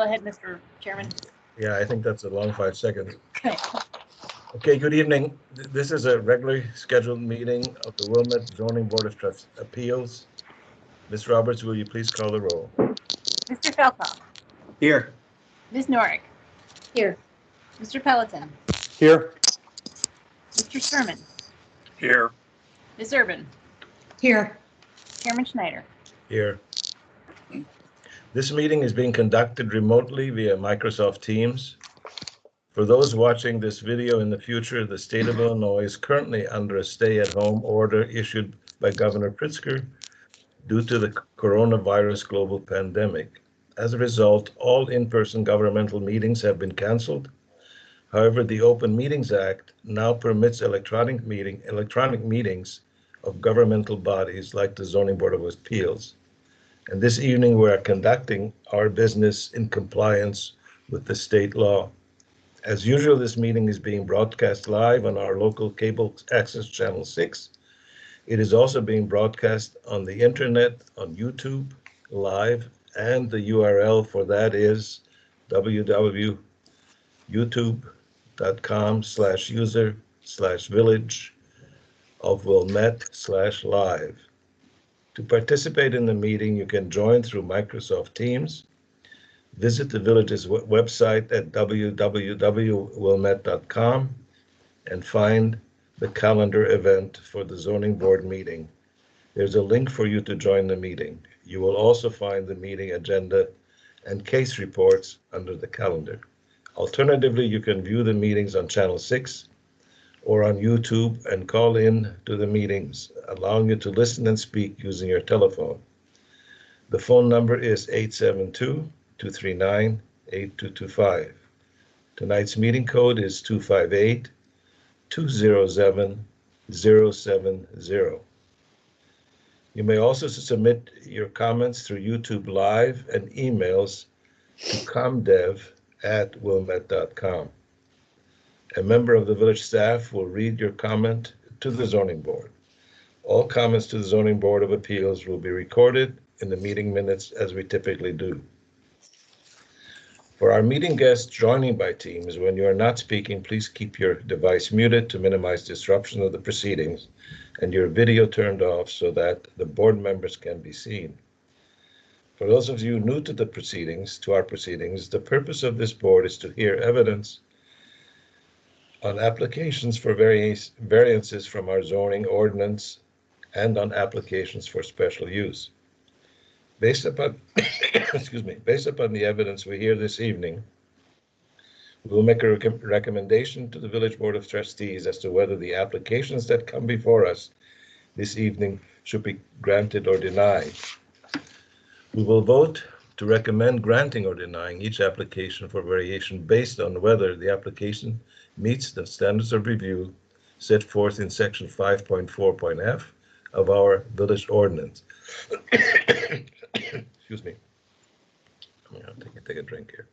Go ahead, Mr. Chairman. Yeah, I think that's a long 5 seconds. Okay. Okay, good evening. This is a regularly scheduled meeting of the Wilmette Zoning Board of Appeals. Ms. Roberts, will you please call the roll? Mr. Felkoff. Here. Ms. Norick. Here. Mr. Pelleton. Here. Mr. Sherman. Here. Ms. Urban. Here. Chairman Schneider. Here. This meeting is being conducted remotely via Microsoft Teams. For those watching this video in the future, the state of Illinois is currently under a stay-at-home order issued by Governor Pritzker due to the coronavirus global pandemic. As a result, all in-person governmental meetings have been canceled. However, the Open Meetings Act now permits electronic meetings of governmental bodies like the Zoning Board of Appeals. And this evening, we are conducting our business in compliance with the state law. As usual, this meeting is being broadcast live on our local cable access channel 6. It is also being broadcast on the internet, on YouTube, live, and the URL for that is www.youtube.com/user/village of Wilmette/live. To participate in the meeting, you can join through Microsoft Teams. Visit the village's website at www.wilmette.com and find the calendar event for the zoning board meeting. There's a link for you to join the meeting. You will also find the meeting agenda and case reports under the calendar. Alternatively, you can view the meetings on Channel 6 or on YouTube and call in to the meetings, allowing you to listen and speak using your telephone. The phone number is 872-239-8225. Tonight's meeting code is 258-207-070. You may also submit your comments through YouTube Live and emails to comdev@wilmette.com. A member of the village staff will read your comment to the zoning board. All comments to the Zoning Board of Appeals will be recorded in the meeting minutes as we typically do. For our meeting guests joining by Teams, when you are not speaking, please keep your device muted to minimize disruption of the proceedings and your video turned off so that the board members can be seen. For those of you new to the proceedings, the purpose of this board is to hear evidence on applications for variances from our zoning ordinance and on applications for special use. Based upon, based upon the evidence we hear this evening, we will make a recommendation to the Village Board of Trustees as to whether the applications that come before us this evening should be granted or denied. We will vote to recommend granting or denying each application for variation based on whether the application meets the standards of review set forth in section 5.4.f of our village ordinance. Excuse me. I'll take a drink here.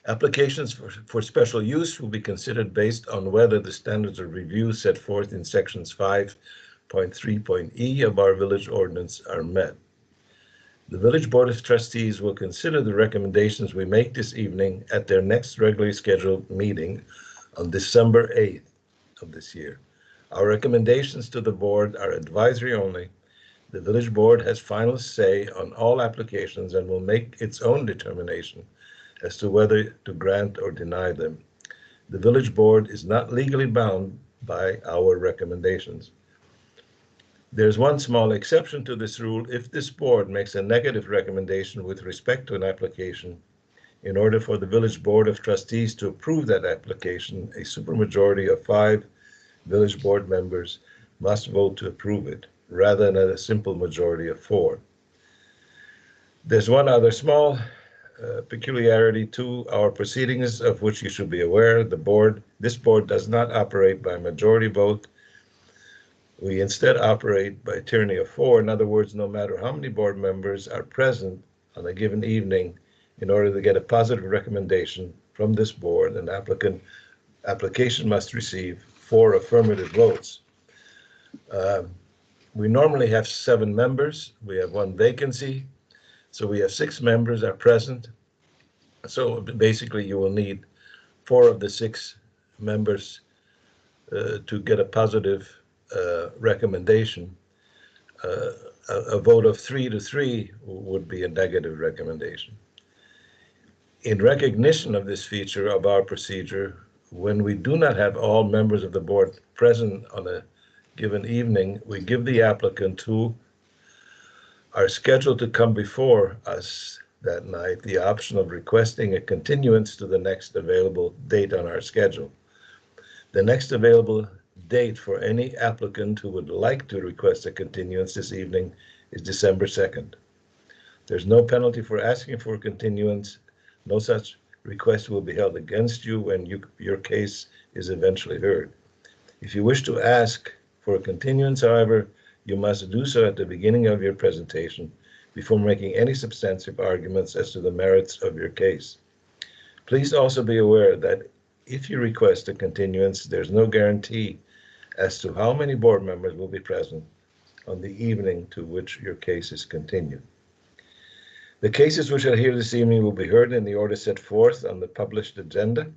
Applications for special use will be considered based on whether the standards of review set forth in sections 5.3.e of our village ordinance are met. The Village Board of Trustees will consider the recommendations we make this evening at their next regularly scheduled meeting on December 8th of this year. Our recommendations to the board are advisory only. The Village Board has final say on all applications and will make its own determination as to whether to grant or deny them. The Village Board is not legally bound by our recommendations. There's one small exception to this rule. If this board makes a negative recommendation with respect to an application, in order for the Village Board of Trustees to approve that application, a supermajority of 5 Village Board members must vote to approve it, rather than a simple majority of 4. There's one other small peculiarity to our proceedings of which you should be aware. This board does not operate by majority vote. We instead operate by tyranny of 4. In other words, no matter how many board members are present on a given evening, in order to get a positive recommendation from this board, an application must receive 4 affirmative votes. We normally have 7 members. We have 1 vacancy. So we have 6 members are present. So basically, you will need 4 of the 6 members to get a positive recommendation. A vote of 3 to 3 would be a negative recommendation. In recognition of this feature of our procedure, when we do not have all members of the board present on a given evening, we give the applicant who are scheduled to come before us that night the option of requesting a continuance to the next available date on our schedule. The next available date for any applicant who would like to request a continuance this evening is December 2nd. There's no penalty for asking for a continuance. No such request will be held against you when your case is eventually heard. If you wish to ask for a continuance, however, you must do so at the beginning of your presentation before making any substantive arguments as to the merits of your case. Please also be aware that if you request a continuance, there's no guarantee as to how many board members will be present on the evening to which your case is continued. The cases which are here this evening will be heard in the order set forth on the published agenda.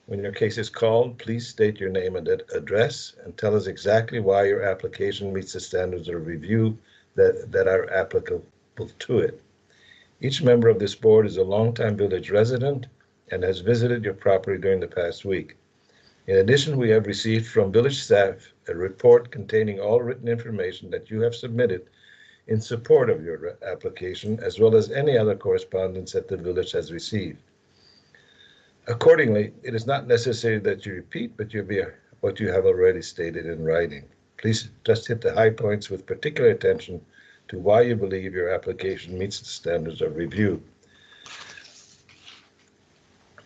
When your case is called, please state your name and address and tell us exactly why your application meets the standards of review that are applicable to it. Each member of this board is a longtime village resident and has visited your property during the past week. In addition, we have received from village staff a report containing all written information that you have submitted in support of your application, as well as any other correspondence that the village has received. Accordingly, it is not necessary that you repeat what you have already stated in writing. Please just hit the high points with particular attention to why you believe your application meets the standards of review.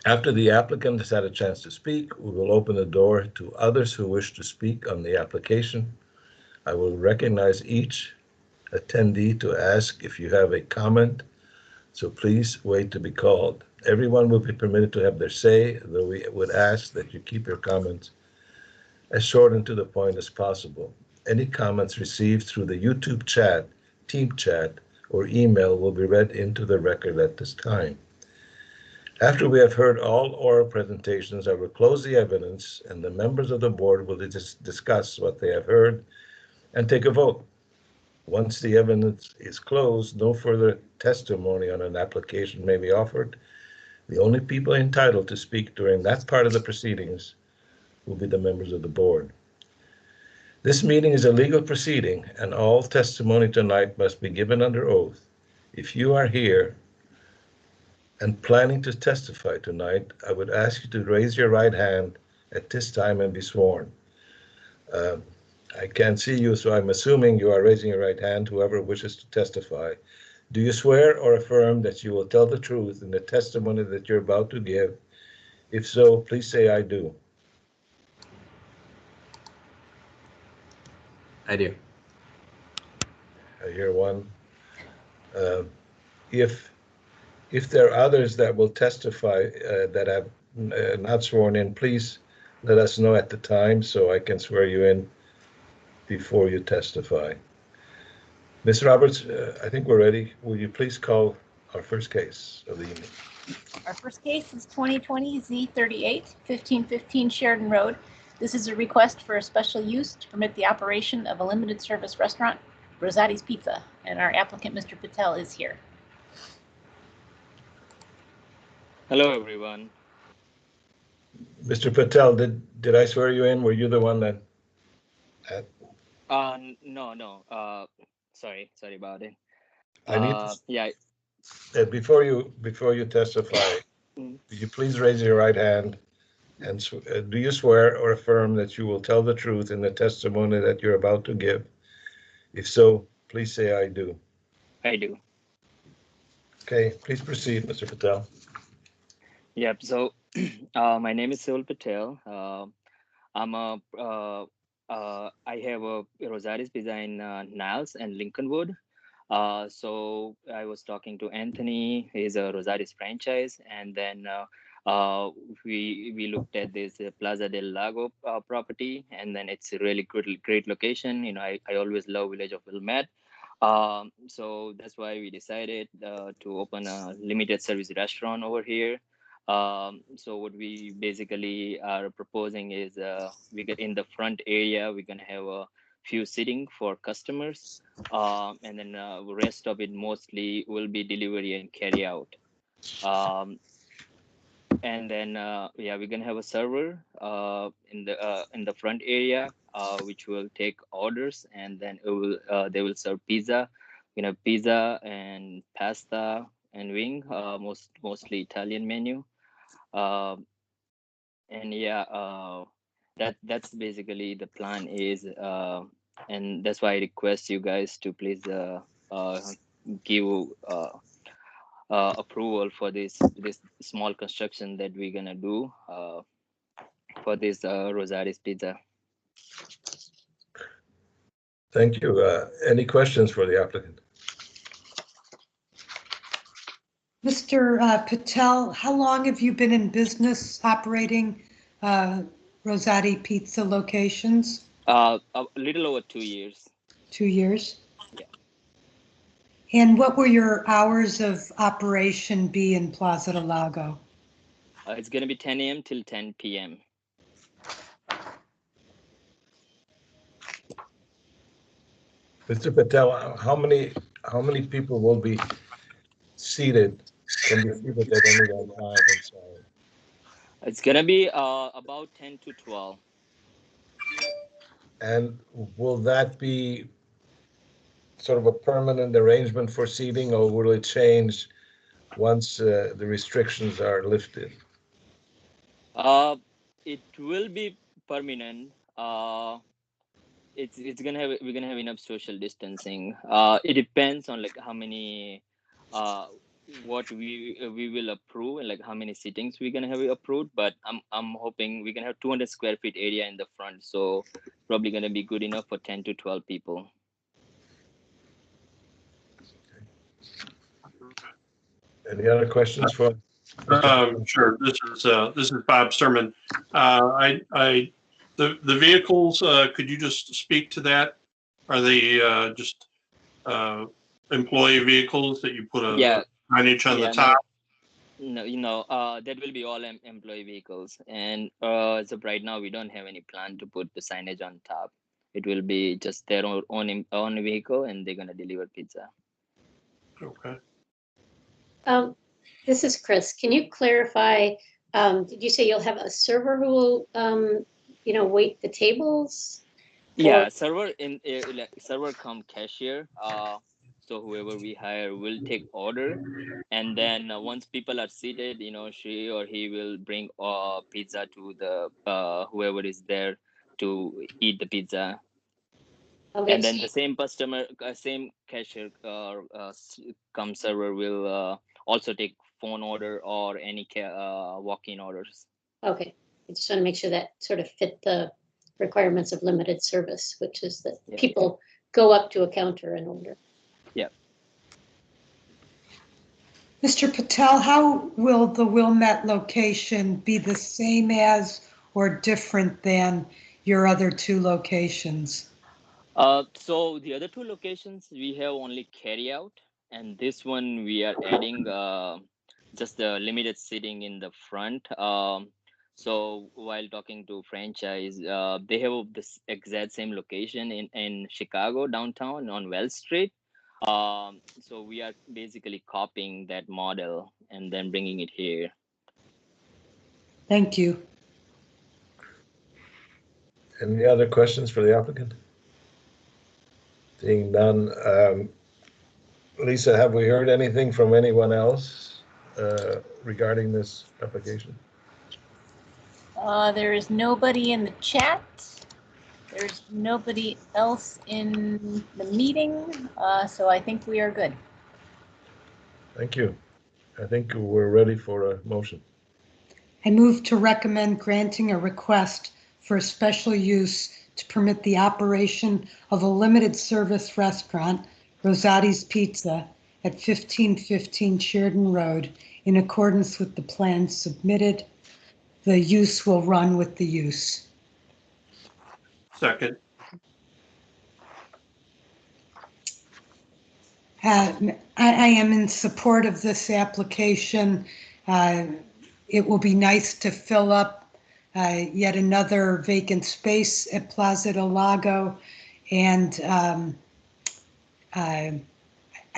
After the applicant has had a chance to speak, we will open the door to others who wish to speak on the application. I will recognize each attendee to ask if you have a comment, so please wait to be called. Everyone will be permitted to have their say, though we would ask that you keep your comments as short and to the point as possible. Any comments received through the YouTube chat, team chat, or email will be read into the record at this time. After we have heard all oral presentations, I will close the evidence and the members of the board will discuss what they have heard and take a vote. Once the evidence is closed, no further testimony on an application may be offered. The only people entitled to speak during that part of the proceedings will be the members of the board. This meeting is a legal proceeding, and all testimony tonight must be given under oath. If you are here and planning to testify tonight, I would ask you to raise your right hand at this time and be sworn. I can't see you, so I'm assuming you are raising your right hand, whoever wishes to testify. Do you swear or affirm that you will tell the truth in the testimony that you're about to give? If so, please say, I do. I do. I hear one. If there are others that will testify that have not sworn in, please let us know at the time so I can swear you in before you testify. Ms. Roberts, I think we're ready. Will you please call our first case of the evening? Our first case is 2020 Z38 1515 Sheridan Road. This is a request for a special use to permit the operation of a limited service restaurant, Rosati's Pizza, and our applicant, Mr. Patel, is here. Hello, everyone. Mr. Patel, did I swear you in? Were you the one that? No. Sorry about it. I need to, yeah. before you testify, would you please raise your right hand and do you swear or affirm that you will tell the truth in the testimony that you're about to give? If so, please say I do. I do. Okay, please proceed, Mr. Patel. Yep. So, my name is Sil Patel. I have a Rosati's Pizza in Niles and Lincolnwood. So I was talking to Anthony. He's a Rosati's franchise, and then we looked at this Plaza del Lago property, and then it's a really great location. You know, I always love village of Wilmette. So that's why we decided to open a limited service restaurant over here. So what we basically are proposing is we get in the front area, we're gonna have a few sitting for customers, and then the rest of it mostly will be delivery and carry out. And then yeah, we're gonna have a server in the front area, which will take orders, and then it will they will serve pizza. You know, pizza and pasta and wing, mostly Italian menu. And yeah, that's basically the plan is, and that's why I request you guys to please give approval for this small construction that we're gonna do for this Rosati's Pizza. Thank you. Any questions for the applicant? Mr. Patel, how long have you been in business operating Rosati Pizza locations? A little over 2 years. 2 years? Yeah. And what will your hours of operation be in Plaza del Lago? It's gonna be 10 a.m. till 10 p.m. Mr. Patel, how many people will be seated? Can be seated at any one time? I'm sorry. It's gonna be about 10 to 12. And will that be sort of a permanent arrangement for seating, or will it change once the restrictions are lifted? It will be permanent. It's gonna have we're gonna have enough social distancing. It depends on like how many what we will approve and like how many sittings we're gonna have approved. But I'm hoping we can have 200 square feet area in the front, so probably gonna be good enough for 10 to 12 people. Any other questions for? Sure. This is Bob Sturman. The vehicles, could you just speak to that? Are they just employee vehicles that you put a signage on the top? No, that will be all employee vehicles. And as of right now, we don't have any plan to put the signage on top. It will be just their own vehicle, and they're gonna deliver pizza. Okay. This is Chris. Can you clarify? Did you say you'll have a server who will, wait the tables? Yeah, server come cashier. So whoever we hire will take order, and then once people are seated, she or he will bring pizza to the whoever is there to eat the pizza. Okay, And then the same customer, same cashier, come server will also take phone order or any walk-in orders. Okay, I just want to make sure that sort of fit the requirements of limited service, which is that people go up to a counter and order. Yeah. Mr. Patel, how will the Wilmette location be the same as or different than your other two locations? So the other two locations we have only carry out, and this one we are adding just the limited seating in the front. So while talking to franchise, they have this exact same location in Chicago downtown on Wells Street. So we are basically copying that model and then bringing it here. Thank you. Any other questions for the applicant? Seeing none. Lisa, have we heard anything from anyone else regarding this application? There is nobody in the chat. There's nobody else in the meeting, so I think we are good. Thank you. I think we're ready for a motion. I move to recommend granting a request for a special use to permit the operation of a limited service restaurant, Rosati's Pizza, at 1515 Sheridan Road, in accordance with the plans submitted. The use will run with the use. Second. I am in support of this application. It will be nice to fill up yet another vacant space at Plaza del Lago. And I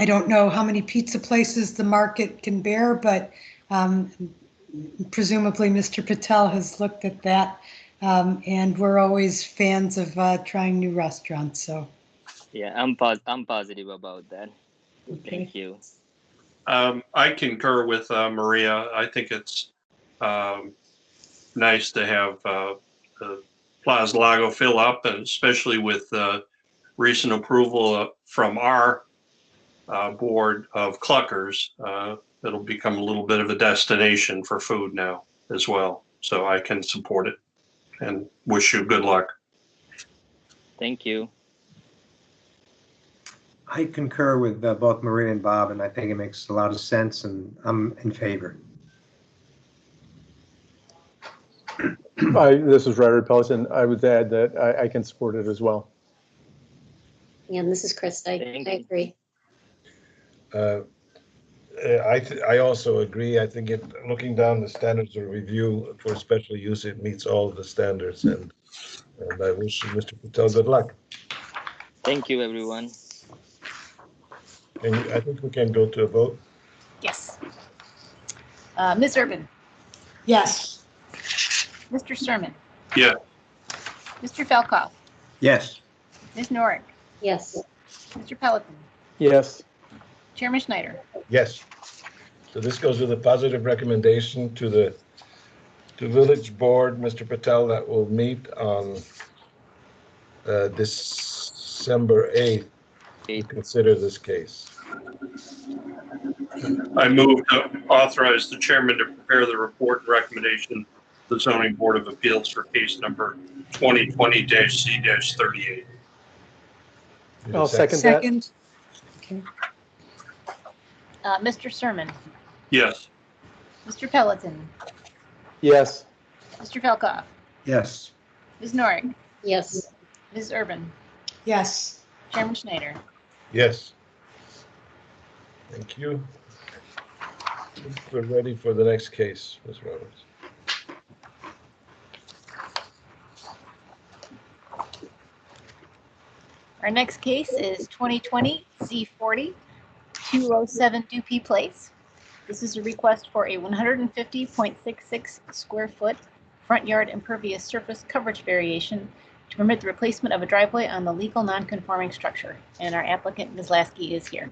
don't know how many pizza places the market can bear, but presumably Mr. Patel has looked at that. And we're always fans of trying new restaurants, so. Yeah, I'm positive about that. Okay. Thank you. I concur with Maria. I think it's nice to have Plaza Lago fill up, and especially with recent approval from our board of Cluckers, it'll become a little bit of a destination for food now as well. So I can support it and wish you good luck. Thank you. I concur with both Maria and Bob, and I think it makes a lot of sense, and I'm in favor. This is Robert Pelleton. I would add that I can support it as well. Yeah, and this is Chris. I agree. I also agree. I think looking down the standards of review for special use, it meets all of the standards, and I wish Mr. Patel good luck. Thank you, everyone. And I think we can go to a vote. Yes. Ms. Urban? Yes. Mr. Sermon? Yeah. Mr. Felkoff? Yes. Ms. Norick? Yes. Mr. Pelleton? Yes. Chairman Schneider? Yes. So this goes with a positive recommendation to the village board, Mr. Patel, that will meet on December 8th to consider this case. I move to authorize the chairman to prepare the report and recommendation to the zoning board of appeals for case number 2020-C-38. I'll second that. Okay. Mr. Sermon? Yes. Mr. Pelleton? Yes. Mr. Felkoff? Yes. Ms. Norick? Yes. Ms. Urban? Yes. Chairman Schneider? Yes. Thank you. We're ready for the next case, Ms. Roberts. Our next case is 2020 Z40 207 Dupee Place. This is a request for a 150.66 square foot front yard impervious surface coverage variation to permit the replacement of a driveway on the legal non-conforming structure. And our applicant, Ms. Lasky, is here.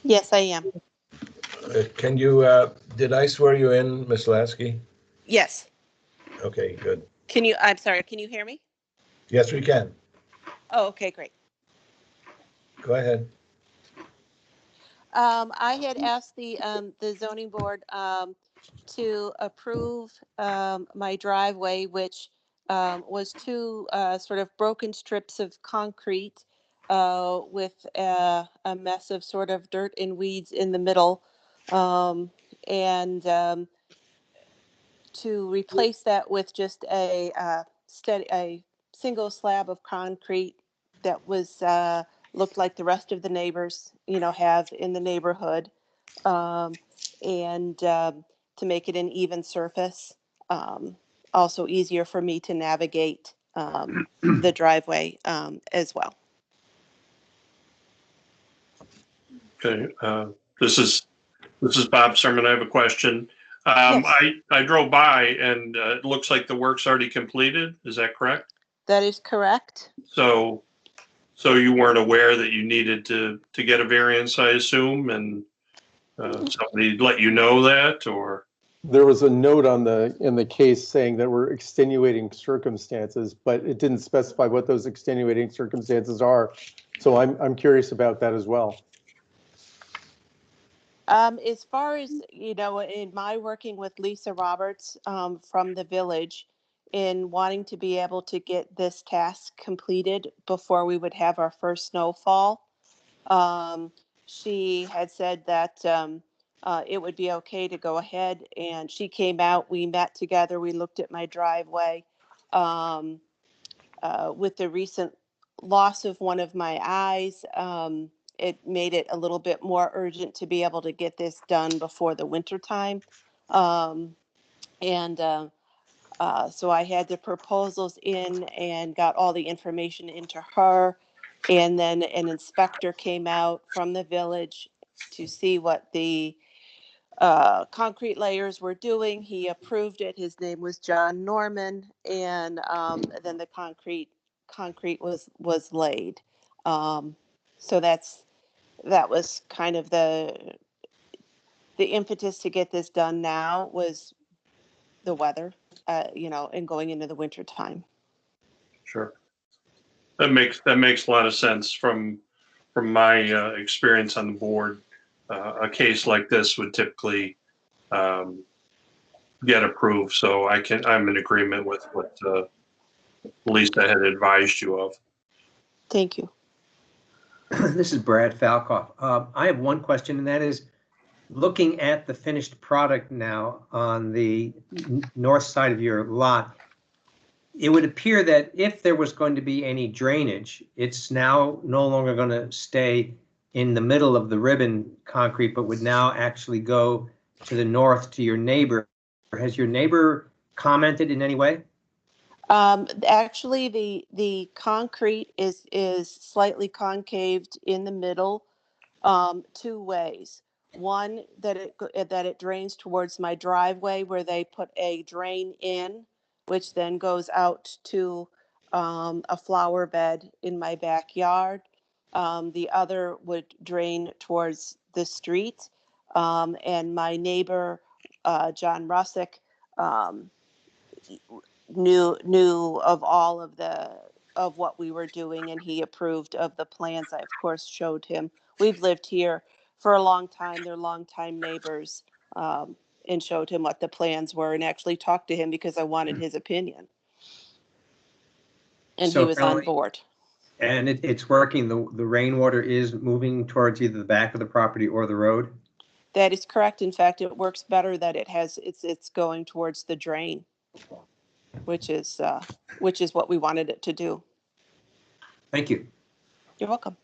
Yes, I am. Can you, did I swear you in, Ms. Lasky? Yes. Okay, good. I'm sorry, can you hear me? Yes, we can. Oh, okay, great. Go ahead. I had asked the zoning board to approve my driveway, which was two sort of broken strips of concrete with a mess of sort of dirt and weeds in the middle, and to replace that with just a single slab of concrete that was looked like the rest of the neighbors, have in the neighborhood, and to make it an even surface, also easier for me to navigate the driveway as well. Okay. This is Bob Sermon. I have a question. Yes. I drove by and it looks like the work's already completed. Is that correct? That is correct. So you weren't aware that you needed to get a variance, I assume, and somebody let you know that, or? There was a note in the case saying that were extenuating circumstances, but it didn't specify what those extenuating circumstances are. So I'm curious about that as well. As far as, in my working with Lisa Roberts from the village in wanting to be able to get this task completed before we would have our first snowfall, she had said that it would be okay to go ahead, and she came out, we met together, we looked at my driveway. With the recent loss of one of my eyes, it made it a little bit more urgent to be able to get this done before the winter time. So I had the proposals in and got all the information into her. And then an inspector came out from the village to see what the concrete layers were doing. He approved it. His name was John Norman. And then the concrete was laid. So that was kind of the impetus to get this done now was the weather, and going into the winter time. Sure. That makes a lot of sense from my experience on the board. A case like this would typically get approved. So I'm in agreement with what Lisa had advised you of. Thank you. This is Brad Falkoff. I have one question, and that is, looking at the finished product now on the north side of your lot, it would appear that if there was going to be any drainage, it's now no longer going to stay in the middle of the ribbon concrete, but would now actually go to the north to your neighbor. Has your neighbor commented in any way? Actually, the concrete is slightly concaved in the middle, two ways. One, that it drains towards my driveway where they put a drain in, which then goes out to a flower bed in my backyard. The other would drain towards the street. And my neighbor, John Russick, knew of all of what we were doing, and he approved of the plans. I of course showed him. We've lived here for a long time. They're longtime neighbors, and showed him what the plans were, and actually talked to him because I wanted his opinion. And so he was on board. And it's working. The rainwater is moving towards either the back of the property or the road. That is correct. In fact, it works better that it's going towards the drain, which is what we wanted it to do. Thank you. You're welcome.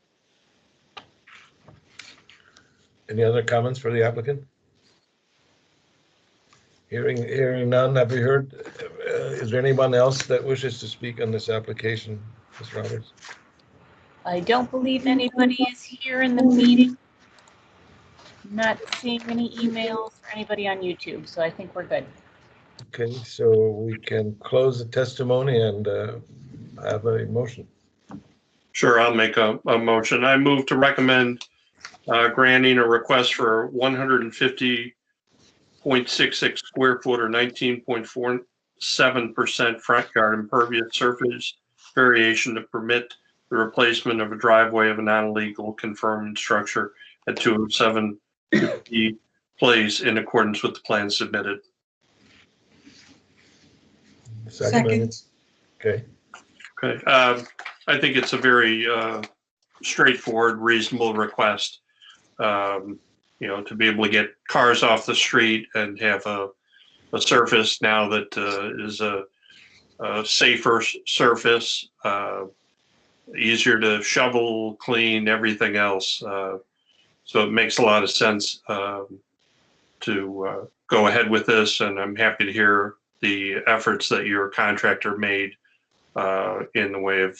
Any other comments for the applicant? Hearing none, have we heard? Is there anyone else that wishes to speak on this application, Ms. Roberts? I don't believe anybody is here in the meeting. Not seeing any emails or anybody on YouTube, so I think we're good. Okay, so we can close the testimony and have a motion. Sure, I'll make a motion. I move to recommend granting a request for 150.66 square foot or 19.47% front yard impervious surface variation to permit the replacement of a driveway of a non-legal conforming structure at 207 Place in accordance with the plan submitted. Second. Okay. Okay. I think it's a very straightforward, reasonable request. To be able to get cars off the street and have a surface now that is a safer surface, easier to shovel, clean, everything else. So it makes a lot of sense to go ahead with this, and I'm happy to hear the efforts that your contractor made in the way of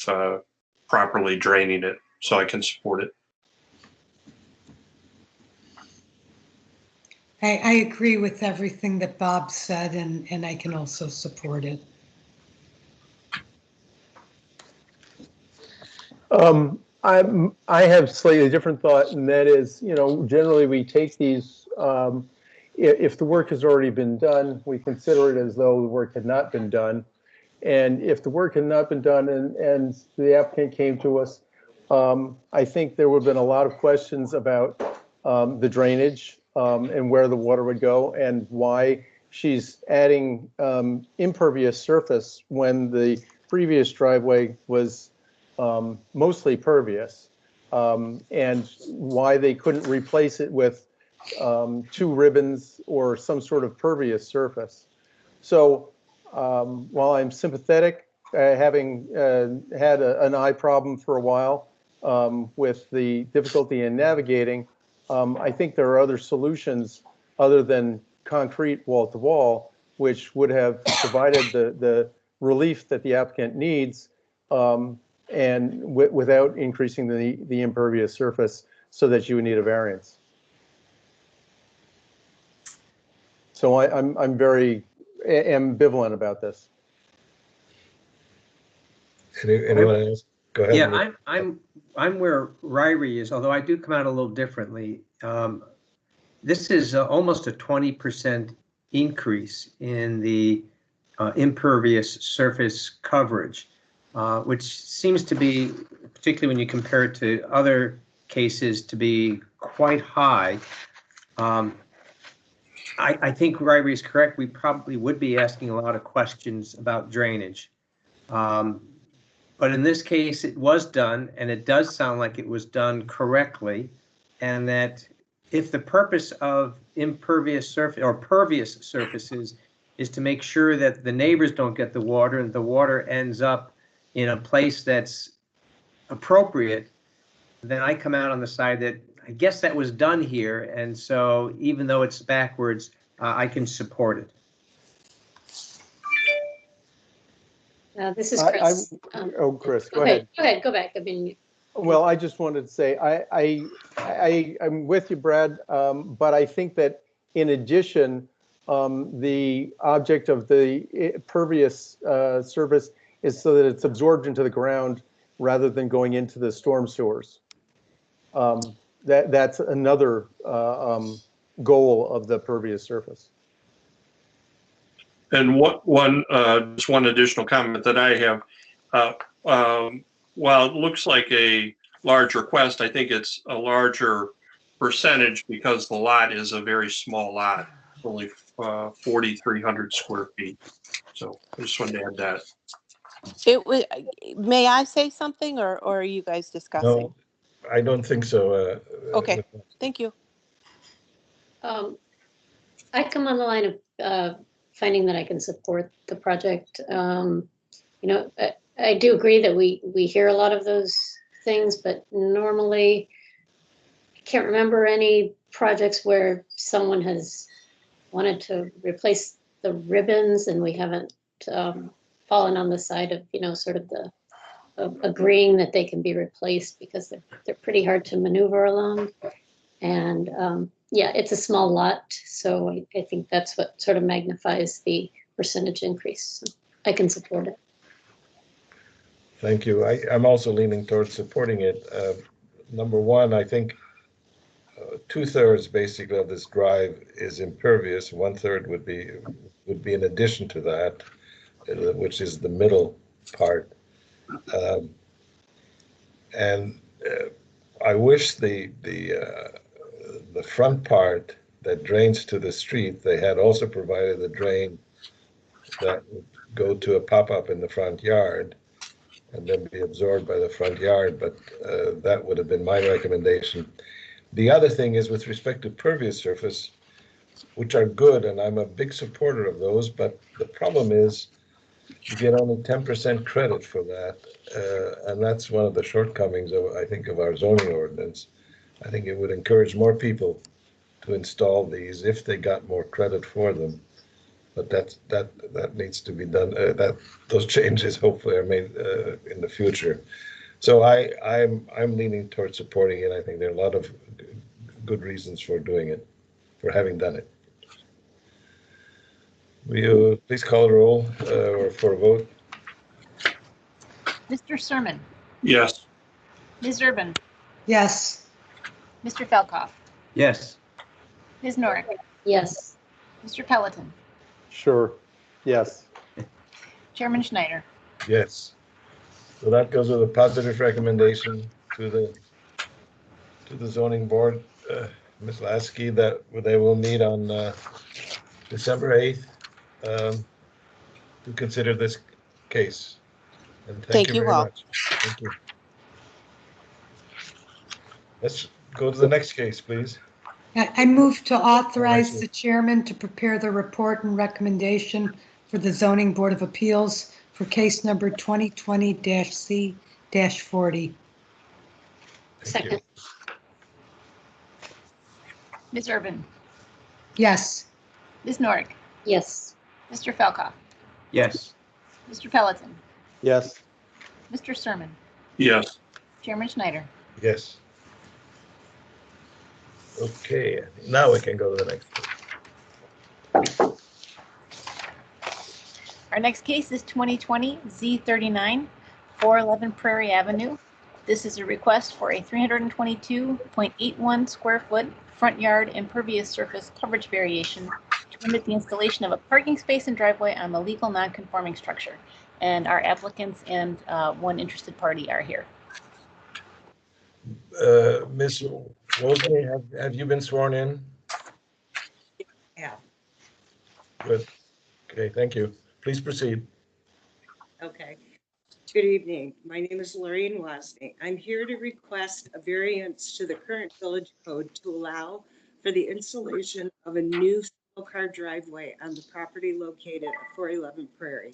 properly draining it, so I can support it. I agree with everything that Bob said, and I can also support it. I have slightly different thought, and that is, generally we take these, if the work has already been done, we consider it as though the work had not been done. And if the work had not been done and the applicant came to us, I think there would have been a lot of questions about the drainage and where the water would go and why she's adding impervious surface when the previous driveway was mostly pervious, and why they couldn't replace it with 2 ribbons or some sort of pervious surface. So while I'm sympathetic, having had an eye problem for a while, with the difficulty in navigating, I think there are other solutions other than concrete wall to wall, which would have provided the relief that the applicant needs, and without increasing the impervious surface so that you would need a variance. So I'm very ambivalent about this. Anyone else? Go ahead. Yeah, I'm where Prairie is, although I do come out a little differently. This is almost a 20% increase in the impervious surface coverage, which seems to be, particularly when you compare it to other cases, to be quite high. I think Prairie is correct. We probably would be asking a lot of questions about drainage. But in this case, it was done, and it does sound like it was done correctly, and that if the purpose of impervious surface or pervious surfaces is to make sure that the neighbors don't get the water and the water ends up in a place that's appropriate, then I come out on the side that I guess that was done here, and so even though it's backwards, I can support it. This is Chris. Chris, go ahead. Go back. I mean, well, I just wanted to say I'm with you, Brad, but I think that in addition, the object of the pervious surface is so that it's absorbed into the ground rather than going into the storm sewers. That's another goal of the pervious surface. And just one additional comment that I have, while it looks like a large request, I think it's a larger percentage because the lot is a very small lot, only 4,300 square feet. So I just wanted to add that. May I say something, or are you guys discussing? No, I don't think so. Okay, thank you. I come on the line of finding that I can support the project. I do agree that we hear a lot of those things, but normally I can't remember any projects where someone has wanted to replace the ribbons and we haven't fallen on the side of, sort of the agreeing that they can be replaced because they're pretty hard to maneuver along. And yeah, it's a small lot, so I think that's what sort of magnifies the percentage increase. So I can support it. Thank you. I'm also leaning towards supporting it. Number one, I think 2/3 basically of this drive is impervious. 1/3 would be in addition to that, which is the middle part. And I wish the front part that drains to the street, they had also provided a drain that would go to a pop-up in the front yard and then be absorbed by the front yard, but that would have been my recommendation. The other thing is with respect to pervious surface, which are good, and I'm a big supporter of those, but the problem is you get only 10% credit for that, and that's one of the shortcomings of, I think, of our zoning ordinance. I think it would encourage more people to install these if they got more credit for them. But that needs to be done. Those changes hopefully are made in the future. So I'm leaning towards supporting it. I think there are a lot of good reasons for doing it, for having done it. Will you please call the roll or for a vote? Mr. Sermon, Yes. Ms. Urban, Yes. Mr. Felkoff, Yes. Ms. Norick, Yes. Mr. Pelleton, Sure. Yes. Chairman Schneider. Yes. So that goes with a positive recommendation to the zoning board, Ms. Lasky, that they will meet on December 8th to consider this case. And thank you very all. much. Thank you. Let's go to the next case, please. I move to authorize the chairman to prepare the report and recommendation for the Zoning Board of Appeals for case number 2020-C-40. Thank you. Second, Ms. Urban, Yes. Ms. Norick, yes. Mr. Felkoff, Yes. Mr. Pelletin, Yes. Mr. Sermon, Yes. Chairman Schneider. Yes. Okay, now we can go to the next one. Our next case is 2020 Z39, 411 Prairie Avenue. This is a request for a 322.81 square foot front yard impervious surface coverage variation to permit the installation of a parking space and driveway on the legal non-conforming structure. And our applicants and one interested party are here. Ms. Wozni, have you been sworn in? Yeah, Good. Okay, thank you. Please proceed. okay. Good evening. My name is Lorraine Wozni. I'm here to request a variance to the current village code to allow for the installation of a new single-car driveway on the property located at 411 Prairie.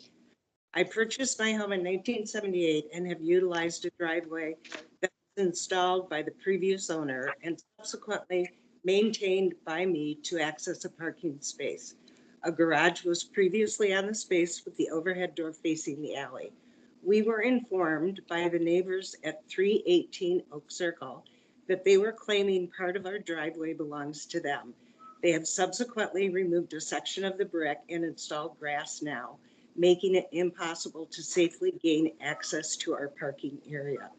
I purchased my home in 1978 and have utilized a driveway that was installed by the previous owner and subsequently maintained by me to access a parking space. A garage was previously on the space with the overhead door facing the alley. We were informed by the neighbors at 318 Oak Circle that they were claiming part of our driveway belongs to them. They have subsequently removed a section of the brick and installed grass now, making it impossible to safely gain access to our parking area.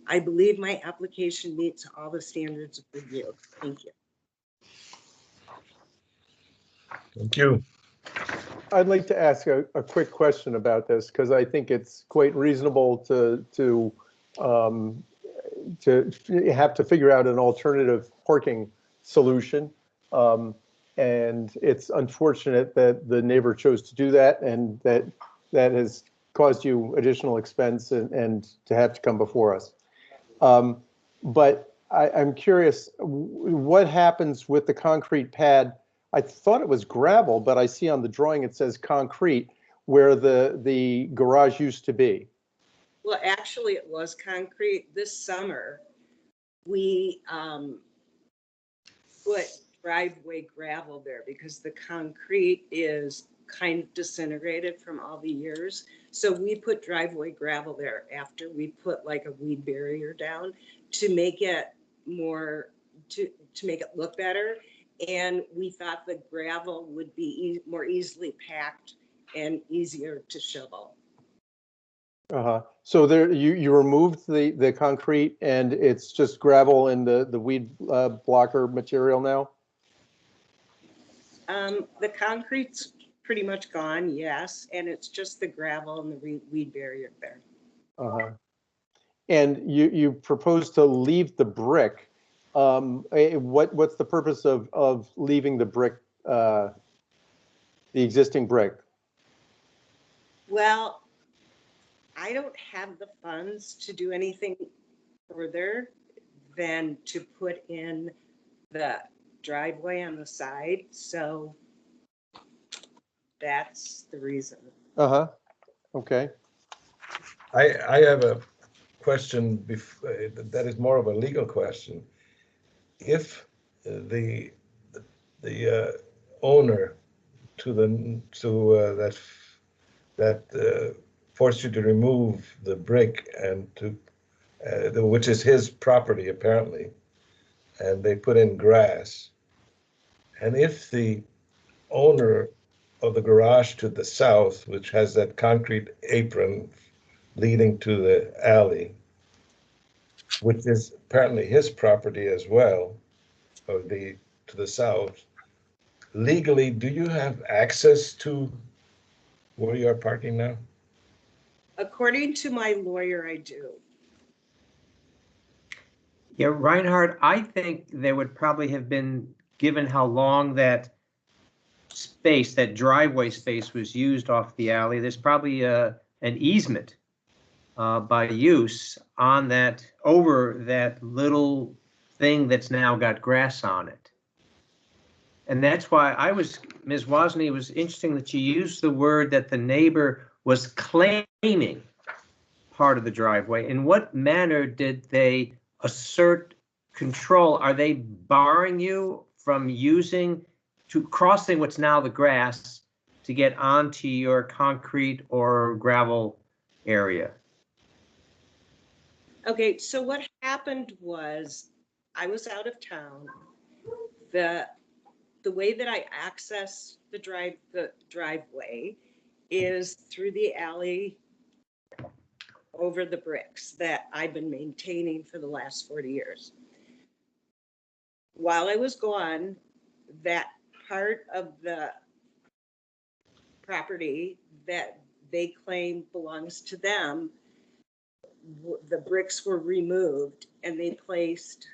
I believe my application meets all the standards of review. Thank you. Thank you. I'd like to ask a quick question about this because I think it's quite reasonable to have to figure out an alternative parking solution. And it's unfortunate that the neighbor chose to do that and that has caused you additional expense and to have to come before us. But I'm curious, what happens with the concrete pad? I thought it was gravel, but I see on the drawing it says concrete where the garage used to be. Well, actually, it was concrete. This summer, we put driveway gravel there because the concrete is kind of disintegrated from all the years. So we put driveway gravel there after we put like a weed barrier down to make it more, to make it look better. And we thought the gravel would be more easily packed and easier to shovel. So there, you removed the concrete and it's just gravel and the weed blocker material now? The concrete's pretty much gone, yes, and it's just the gravel and the weed barrier there. And you propose to leave the brick. What's the purpose of leaving the brick, the existing brick? Well, I don't have the funds to do anything further than to put in the driveway on the side, so that's the reason. Okay. I have a question that is more of a legal question. If the owner that forced you to remove the brick and which is his property apparently, and they put in grass, and if the owner of the garage to the south, which has that concrete apron leading to the alley, which is apparently his property as well, or to the south, legally, do you have access to where you are parking now? According to my lawyer, I do. Yeah, Reinhardt, I think there would probably have been, given how long that space, that driveway space was used off the alley, there's probably an easement by use on that, over that little thing that's now got grass on it. And that's why Ms. Wozni, it was interesting that you used the word that the neighbor was claiming part of the driveway. In what manner did they assert control, are they barring you from crossing what's now the grass to get onto your concrete or gravel area? Okay, so what happened was I was out of town. The way that I access the driveway is through the alley over the bricks that I've been maintaining for the last 40 years. While I was gone, that part of the property that they claim belongs to them, the bricks were removed and they placed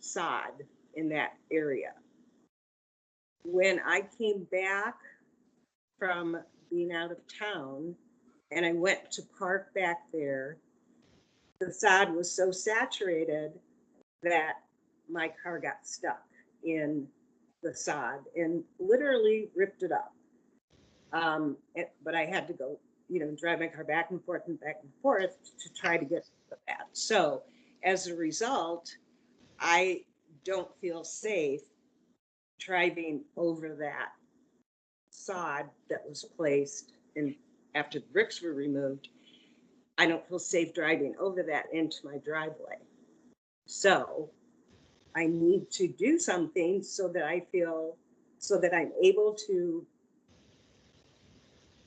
sod in that area. When I came back from being out of town and I went to park back there, the sod was so saturated that my car got stuck in the sod and literally ripped it up. But I had to go, drive my car back and forth to try to get to that. So as a result, I don't feel safe driving over that sod that was placed in after the bricks were removed. I don't feel safe driving over that into my driveway. So I need to do something so that I'm able to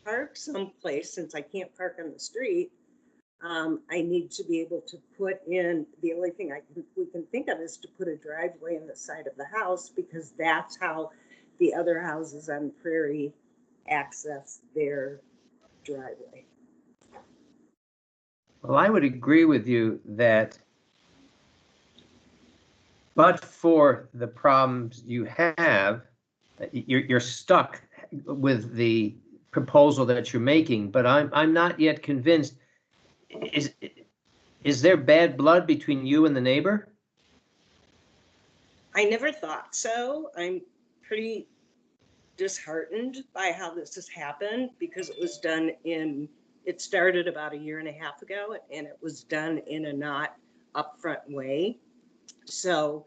park someplace. Since I can't park on the street, I need to be able to put in, the only thing we can think of is to put a driveway in the side of the house, because that's how the other houses on Prairie access their driveway. Well, I would agree with you that, but for the problems you have, you're stuck with the proposal that you're making. But I'm not yet convinced. Is there bad blood between you and the neighbor? I never thought so. I'm pretty disheartened by how this has happened, because it started about 1.5 years ago, and it was done in a not upfront way. So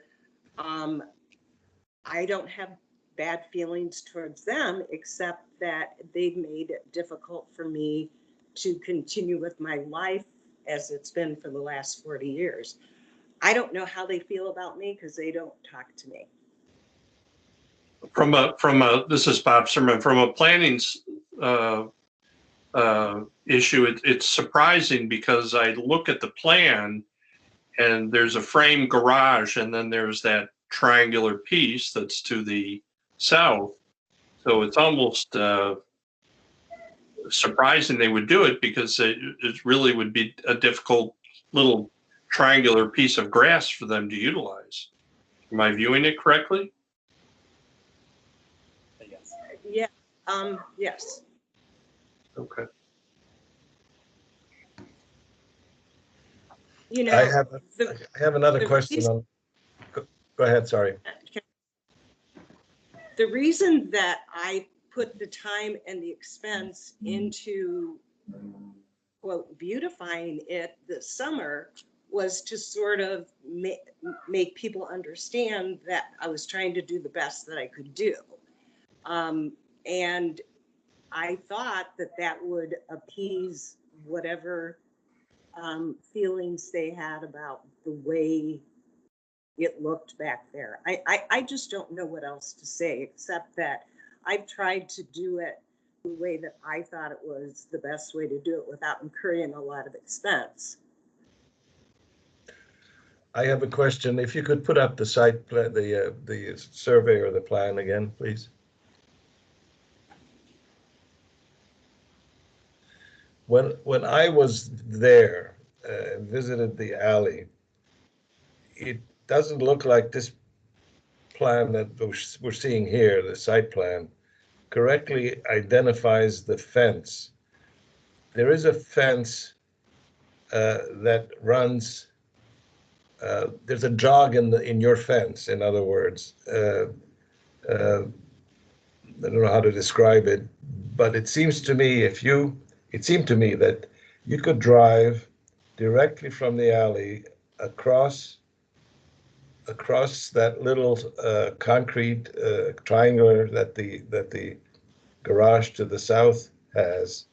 I don't have bad feelings towards them, except that they've made it difficult for me to continue with my life as it's been for the last 40 years. I don't know how they feel about me because they don't talk to me. This is Bob Sermon. From a planning issue, it's surprising because I look at the plan and there's a frame garage and then there's that triangular piece that's to the south. So it's almost surprising they would do it, because it really would be a difficult little triangular piece of grass for them to utilize. Am I viewing it correctly? Yeah. Yes. Okay. I have another question on. Go ahead. Sorry. The reason that I put the time and the expense into, quote, beautifying it this summer was to sort of make people understand that I was trying to do the best that I could do. And I thought that would appease whatever feelings they had about the way it looked back there. I just don't know what else to say, except that I've tried to do it the way that I thought it was the best way to do it without incurring a lot of expense. I have a question. If you could put up the site plan, the survey or the plan again, please. When I was there, visited the alley, it doesn't look like this plan that we're seeing here, the site plan, correctly identifies the fence. There is a fence that runs. There's a jog in your fence. In other words, I don't know how to describe it, but it seems to me it seemed to me that you could drive directly from the alley across across that little concrete triangle that the garage to the south has,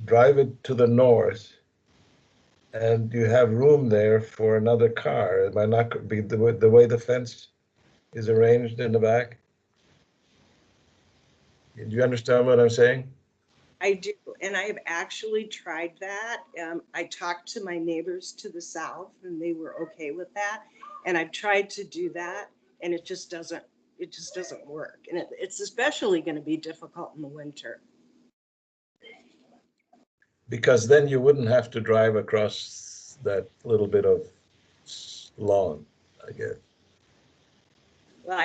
drive it to the north, and you have room there for another car. It might not be the way the fence is arranged in the back. Do you understand what I'm saying? I do, and I have actually tried that. I talked to my neighbors to the south and they were okay with that. And I've tried to do that and it just doesn't work. And it's especially going to be difficult in the winter. Because then you wouldn't have to drive across that little bit of lawn, I guess. Well,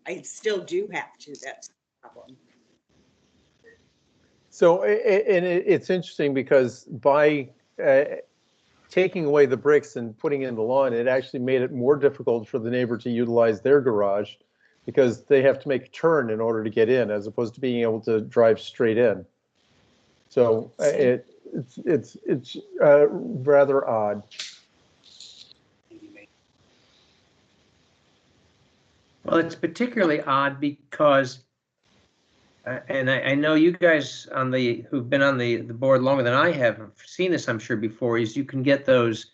I still do have to, that's the problem. So, and it's interesting because by taking away the bricks and putting in the lawn, it actually made it more difficult for the neighbor to utilize their garage because they have to make a turn in order to get in, as opposed to being able to drive straight in. So it's rather odd. Well, it's particularly odd because, and I know you guys who've been on the board longer than I have seen this, I'm sure before, is you can get those,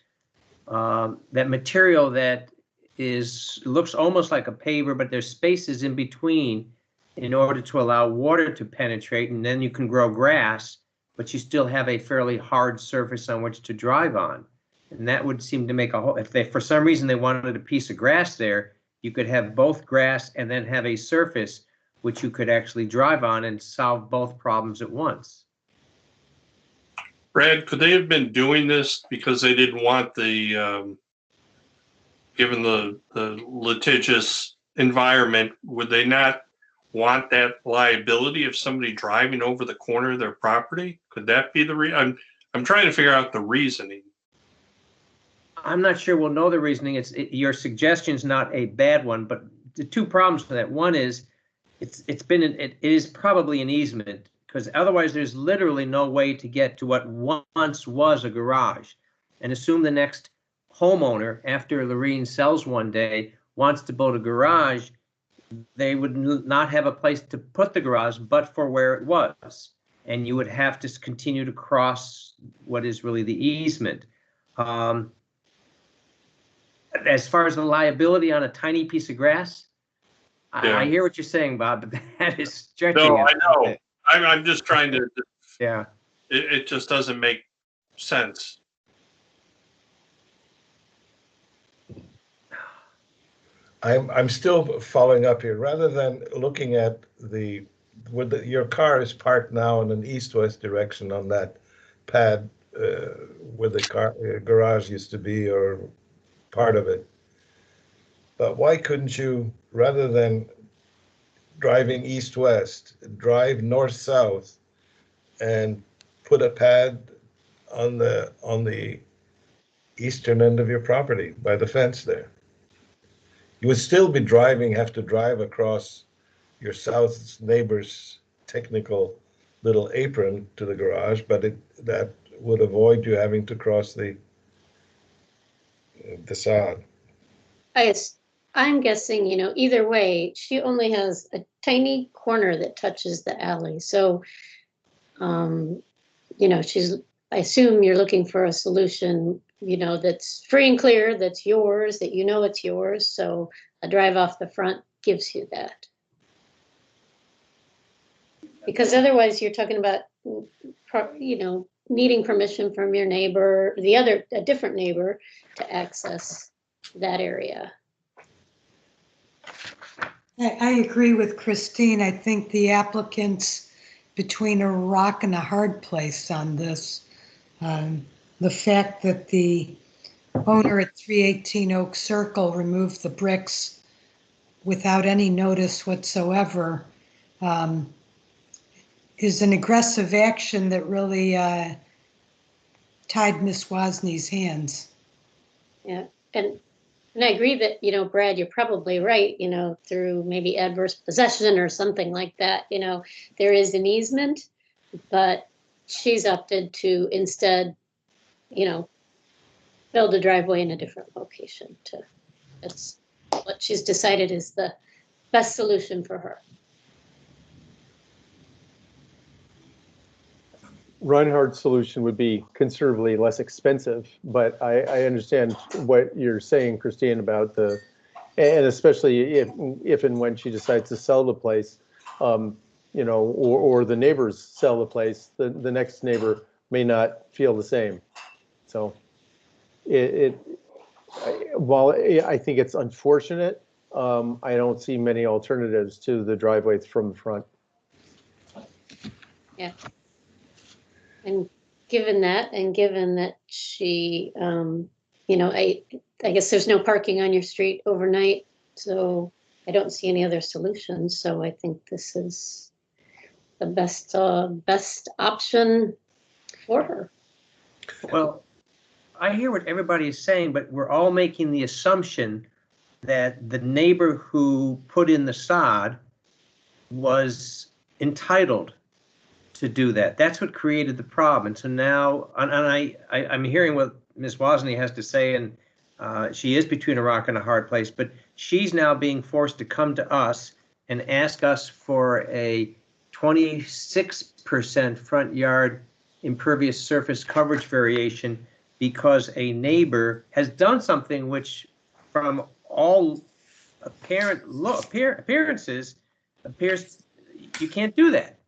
that material that looks almost like a paver, but there's spaces in between in order to allow water to penetrate, and then you can grow grass, but you still have a fairly hard surface on which to drive on. And that would seem to make if they, for some reason they wanted a piece of grass there, you could have both grass and then have a surface which you could actually drive on and solve both problems at once. Brad, could they have been doing this because they didn't want the, given the litigious environment, would they not want that liability of somebody driving over the corner of their property? Could that be the reason? I'm trying to figure out the reasoning. I'm not sure we'll know the reasoning. Your suggestion's not a bad one, but the two problems with that. One is it is probably an easement, because otherwise there's literally no way to get to what once was a garage. And assume the next homeowner, after Lorene sells one day, wants to build a garage, they would not have a place to put the garage but for where it was. And you would have to continue to cross what is really the easement. As far as the liability on a tiny piece of grass, yeah. I hear what you're saying, Bob, but that is stretching. No, I know. I'm just trying to. Yeah. It just doesn't make sense. I'm still following up here. Rather than looking at your car is parked now in an east-west direction on that pad where the garage used to be, or part of it. But why couldn't you, rather than driving east-west, drive north-south and put a pad on the eastern end of your property by the fence there? You would still be have to drive across your south neighbor's technical little apron to the garage, but that would avoid you having to cross the sod. I'm guessing, either way, she only has a tiny corner that touches the alley. So, I assume you're looking for a solution, that's free and clear, that's yours, that it's yours. So a drive off the front gives you that. Because otherwise you're talking about, needing permission from your neighbor, a different neighbor, to access that area. I agree with Christine. I think the applicant's between a rock and a hard place on this. The fact that the owner at 318 Oak Circle removed the bricks without any notice whatsoever is an aggressive action that really tied Ms. Wozni hands. Yeah, and I agree that, Brad, you're probably right, through maybe adverse possession or something like that, there is an easement, but she's opted to instead, build a driveway in a different location to, that's what she's decided is the best solution for her. Reinhardt's solution would be considerably less expensive, but I understand what you're saying, Christine, about the, and especially if and when she decides to sell the place, you know, or the neighbors sell the place, the next neighbor may not feel the same. So while I think it's unfortunate, I don't see many alternatives to the driveways from the front. Yeah. And given that, and given that she, you know, I guess there's no parking on your street overnight, so I don't see any other solutions. So I think this is the best option for her. Well, I hear what everybody is saying, but we're all making the assumption that the neighbor who put in the sod was entitled to do that. That's what created the problem. And so now, and I'm hearing what Ms. Wozni has to say, and she is between a rock and a hard place, but she's now being forced to come to us and ask us for a 26% front yard impervious surface coverage variation because a neighbor has done something which, from all appearances, appears you can't do that.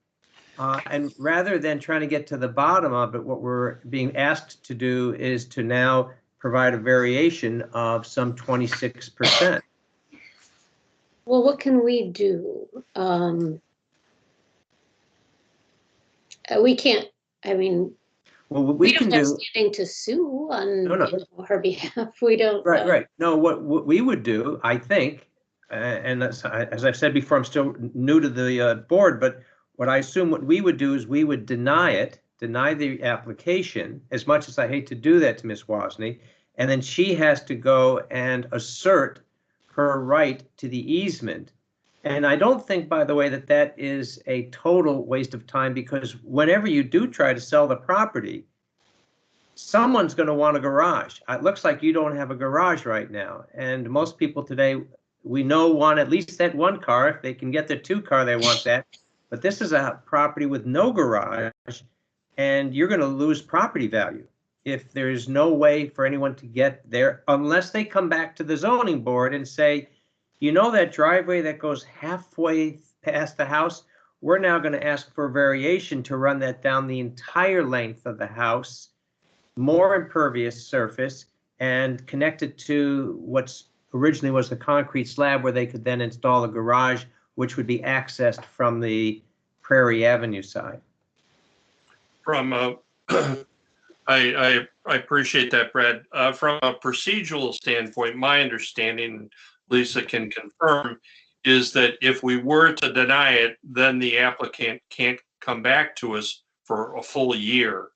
And rather than trying to get to the bottom of it, what we're being asked to do is to now provide a variation of some 26%. Well, what can we do? We can't, I mean, Well, what we we can don't have do, standing to sue on No. you know, her behalf. We don't. right. No, what we would do, I think, and as I've said before, I'm still new to the board, but what I assume what we would do is we would deny the application, as much as I hate to do that to Ms. Wozni, and then she has to go and assert her right to the easement. And I don't think, by the way, that that is a total waste of time, because whenever you do try to sell the property, someone's going to want a garage. It looks like you don't have a garage right now. And most people today, we know, want at least that one car. If they can get their two car, they want that. But this is a property with no garage, and you're going to lose property value if there's no way for anyone to get there, unless they come back to the zoning board and say, you know, that driveway that goes halfway past the house, we're now going to ask for a variation to run that down the entire length of the house, more impervious surface, and connect it to what's originally was the concrete slab, where they could then install a garage, which would be accessed from the Prairie Avenue side. From I appreciate that, Brad. From a procedural standpoint, my understanding, Lisa can confirm, is that if we were to deny it, then the applicant can't come back to us for a full year.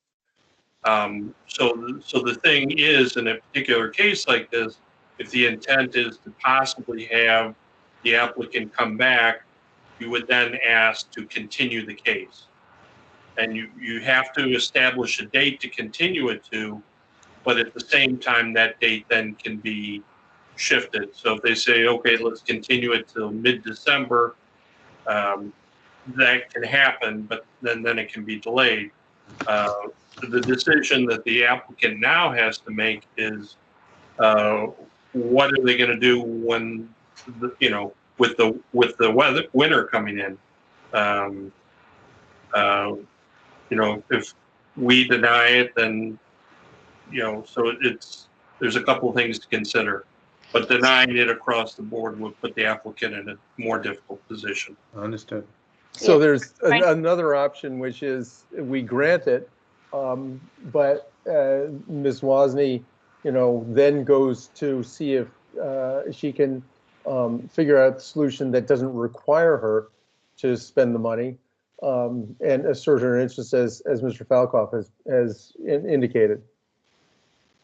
So the thing is, in a particular case like this, if the intent is to possibly have the applicant come back, you would then ask to continue the case. And you have to establish a date to continue it to, but at the same time, that date then can be shifted. So if they say, okay, let's continue it till mid-December, that can happen, but then it can be delayed. The decision that the applicant now has to make is, what are they going to do when, with the winter coming in? If we deny it, then, so there's a couple of things to consider, but denying it across the board would put the applicant in a more difficult position. Understood. So there's another option, which is we grant it, but Ms. Wozni, then goes to see if she can figure out a solution that doesn't require her to spend the money, and assert her interest as Mr. Falcoff has indicated.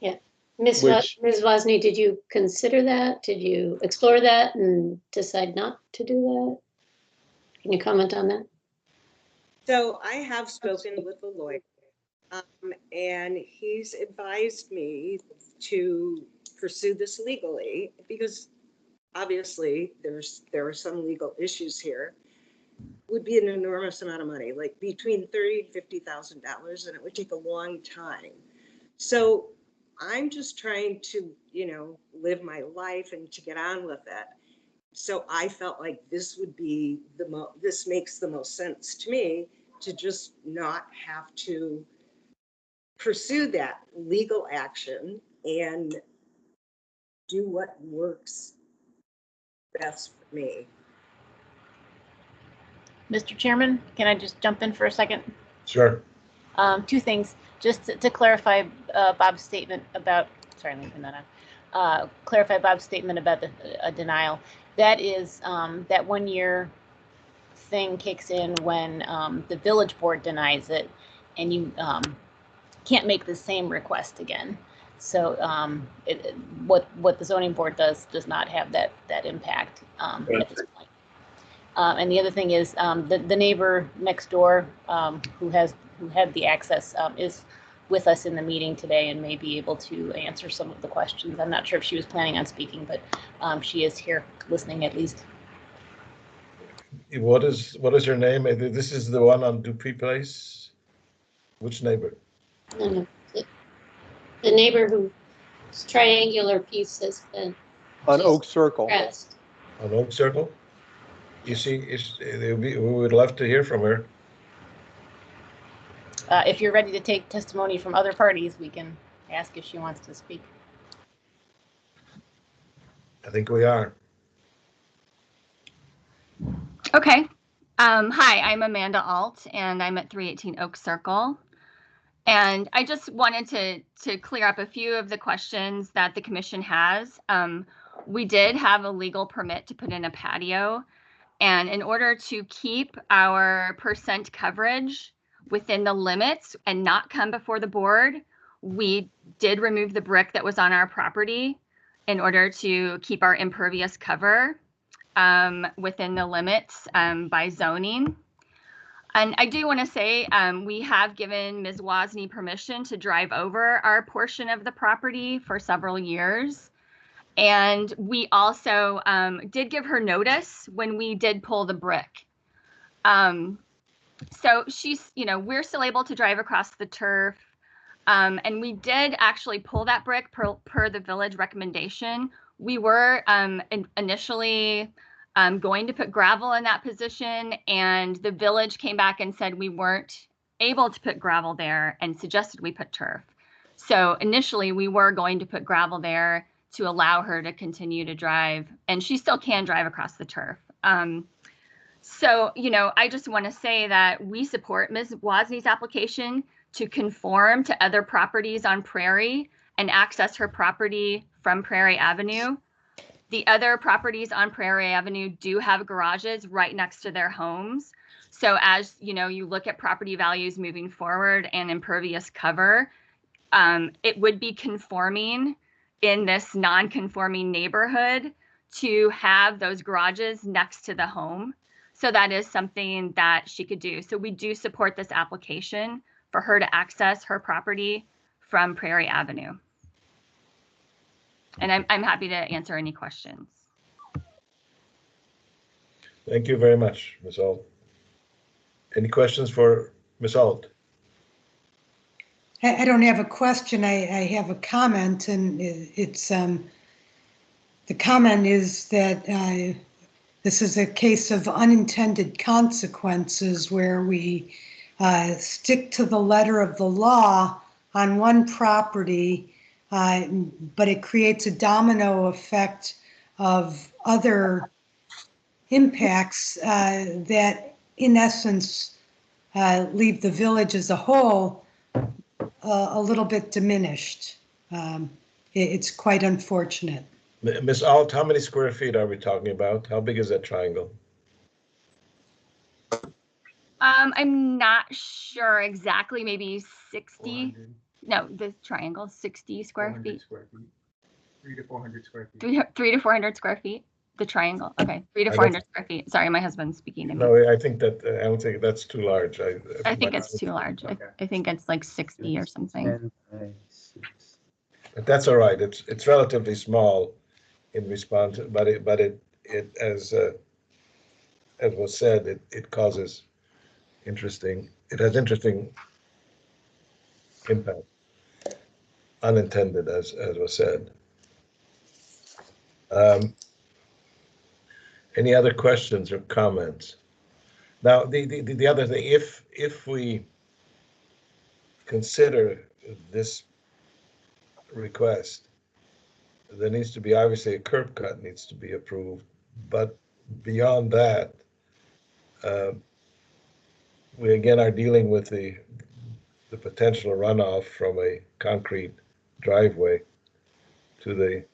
Yeah. Ms. Wozni, did you consider that? Did you explore that and decide not to do that? Can you comment on that? So I have spoken with the lawyer. And he's advised me to pursue this legally because obviously there are some legal issues here. Would be an enormous amount of money, like between $30,000 and $50,000, and it would take a long time. So I'm just trying to, live my life and to get on with it. So I felt like this would be this makes the most sense to me, to just not have to pursue that legal action and do what works best for me. Mr. Chairman, can I just jump in for a second? Sure. Two things, just to clarify Bob's statement about, sorry, let me turn that on. Clarify Bob's statement about the denial. That is, that 1 year thing kicks in when the village board denies it, and you can't make the same request again. So what the zoning board does not have that impact at this point. And the other thing is the neighbor next door who had the access is with us in the meeting today and may be able to answer some of the questions. I'm not sure if she was planning on speaking, but she is here listening at least. What is your name? This is the one on Dupree Place. Which neighbor? No, the neighbor whose triangular piece has been On Oak Circle. pressed. On Oak Circle? You see, we would love to hear from her. If you're ready to take testimony from other parties, we can ask if she wants to speak. I think we are. Okay. Hi, I'm Amanda Alt, and I'm at 318 Oak Circle. And I just wanted to clear up a few of the questions that the commission has. We did have a legal permit to put in a patio, and in order to keep our percent coverage within the limits and not come before the board, we did remove the brick that was on our property in order to keep our impervious cover within the limits by zoning. And I do want to say we have given Ms. Wozni permission to drive over our portion of the property for several years. And we also did give her notice when we did pull the brick. So she's, we're still able to drive across the turf. And we did actually pull that brick per the village recommendation. We were initially going to put gravel in that position, and the village came back and said we weren't able to put gravel there and suggested we put turf. So initially we were going to put gravel there to allow her to continue to drive, and she still can drive across the turf. So, I just want to say that we support Ms. Wozni's application to conform to other properties on Prairie and access her property from Prairie Avenue. The other properties on Prairie Avenue do have garages right next to their homes. So as you look at property values moving forward and impervious cover, it would be conforming in this non-conforming neighborhood to have those garages next to the home. So that is something that she could do. So we do support this application for her to access her property from Prairie Avenue. And I'm happy to answer any questions. Thank you very much, Ms. Alt. Any questions for Ms. Alt? I don't have a question. I have a comment, and it's the comment is that this is a case of unintended consequences where we stick to the letter of the law on one property, but it creates a domino effect of other impacts that, in essence, leave the village as a whole a little bit diminished. It's quite unfortunate. Ms. Alt, how many square feet are we talking about? How big is that triangle? I'm not sure exactly, maybe 60. No, the triangle, 60 square feet. 300 to 400 square feet. 300 to 400 square feet. The triangle. Okay, 300 to I 400 square feet. Sorry, my husband's speaking to me. No, I think that, I don't think that's too large. I think it's too large. Okay. I think it's like 60 or something. 10 by 6. But that's all right. It's relatively small in response, but it as was said, it causes it has interesting impact, unintended, as was said. Any other questions or comments? Now, the other thing, if we consider this request, there needs to be, obviously, a curb cut needs to be approved, but beyond that, we again are dealing with the potential runoff from a concrete driveway to the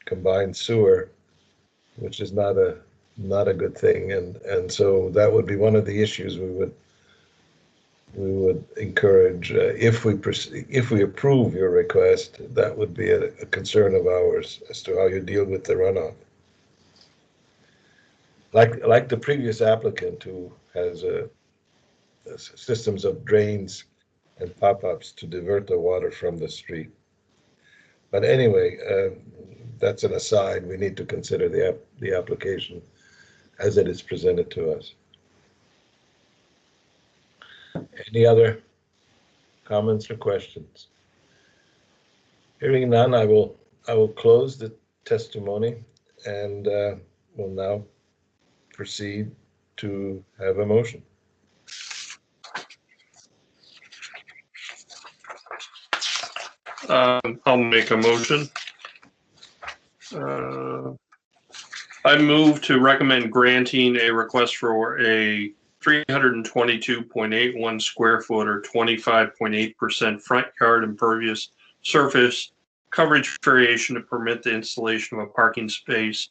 combined sewer, which is not a good thing, and so that would be one of the issues we would encourage, if we approve your request. That would be a concern of ours as to how you deal with the runoff. Like the previous applicant, who has systems of drains and pop-ups to divert the water from the street. But anyway, that's an aside. We need to consider the application as it is presented to us. Any other comments or questions? Hearing none, I will close the testimony, and will now proceed to have a motion. I'll make a motion. I move to recommend granting a request for a 322.81 square foot or 25.8% front yard impervious surface coverage variation to permit the installation of a parking space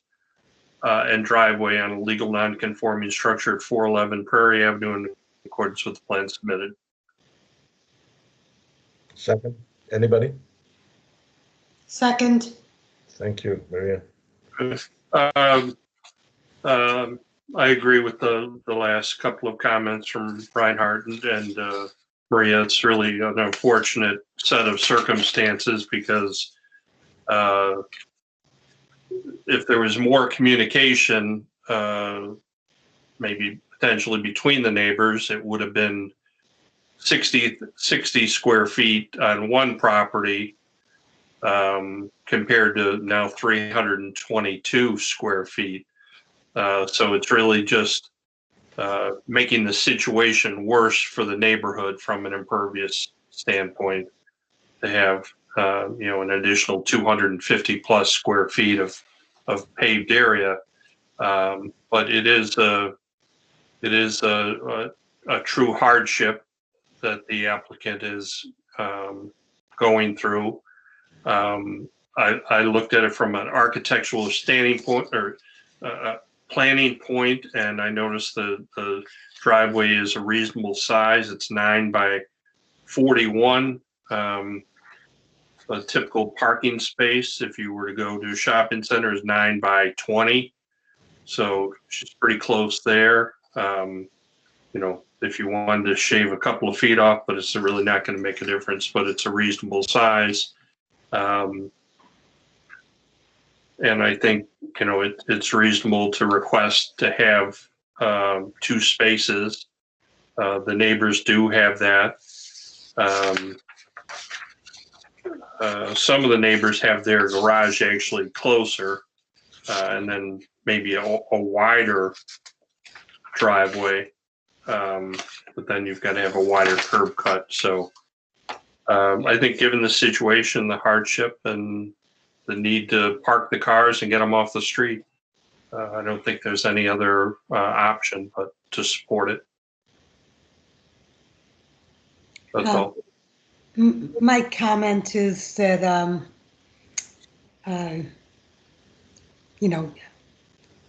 and driveway on a legal non-conforming structure at 411 Prairie Avenue in accordance with the plan submitted. Second, anybody? Second. Thank you, Maria. I agree with the last couple of comments from Reinhardt and Maria. It's really an unfortunate set of circumstances, because if there was more communication, maybe potentially between the neighbors, it would have been 60 square feet on one property, compared to now 322 square feet. So it's really just making the situation worse for the neighborhood from an impervious standpoint to have an additional 250 plus square feet of paved area. But it is a true hardship that the applicant is going through. I looked at it from an architectural standing point, or planning point, and I noticed the driveway is a reasonable size. It's 9 by 41. A typical parking space, if you were to go to a shopping center, is 9 by 20. So she's pretty close there. If you wanted to shave a couple of feet off, but it's really not going to make a difference, but it's a reasonable size. And I think, it's reasonable to request to have 2 spaces. The neighbors do have that. Some of the neighbors have their garage actually closer, and then maybe a wider driveway. But then you've got to have a wider curb cut. So I think, given the situation, the hardship, and the need to park the cars and get them off the street, I don't think there's any other option but to support it. That's all. My comment is that,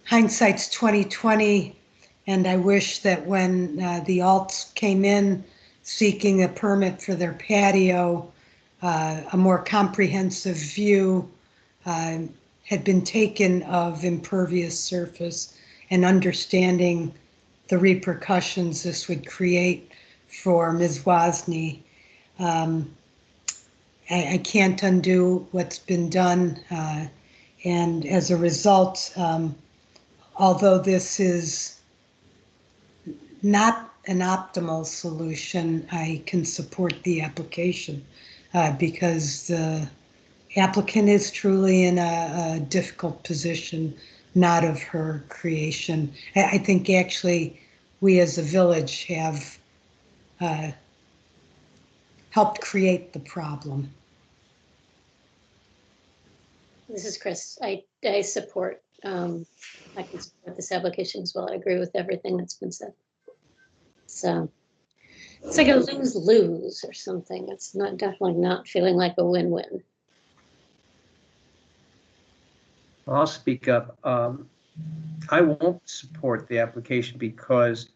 hindsight's 2020, and I wish that when the Alts came in seeking a permit for their patio, a more comprehensive view had been taken of impervious surface and understanding the repercussions this would create for Ms. Wozni. I can't undo what's been done, and as a result, although this is not an optimal solution, I can support the application because the applicant is truly in a difficult position, not of her creation. I think actually we as a village have helped create the problem. This is Chris. I support, I can support this application as well. I agree with everything that's been said. So it's like a lose-lose or something. It's not, definitely not feeling like a win-win. I'll speak up. I won't support the application because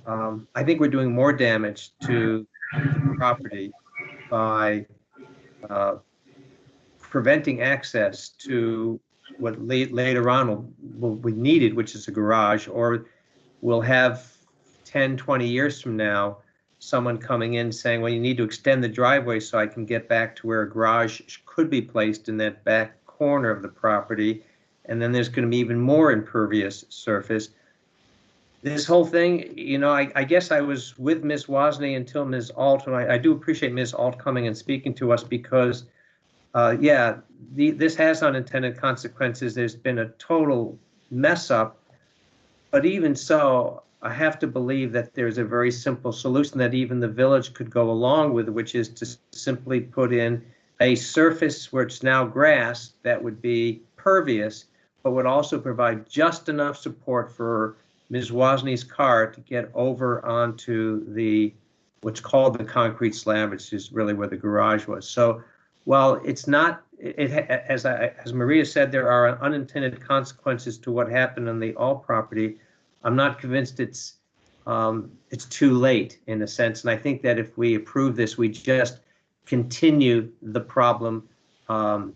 I think we're doing more damage to the property by preventing access to what later on will be needed, which is a garage, or we'll have 10, 20 years from now, someone coming in saying, well, you need to extend the driveway so I can get back to where a garage could be placed in that back corner of the property. And then there's going to be even more impervious surface. This whole thing, you know, I guess I was with Ms. Wozni until Ms. Alt, and I do appreciate Ms. Alt coming and speaking to us because, yeah, this has unintended consequences. There's been a total mess up. But even so, I have to believe that there's a very simple solution that even the village could go along with, which is to simply put in a surface where it's now grass that would be pervious, but would also provide just enough support for Ms. Wozny's car to get over onto the what's called the concrete slab, which is really where the garage was. So while it's not, as Maria said, there are unintended consequences to what happened on the Alt property. I'm not convinced it's too late in a sense, and I think that if we approve this, we just continue the problem, and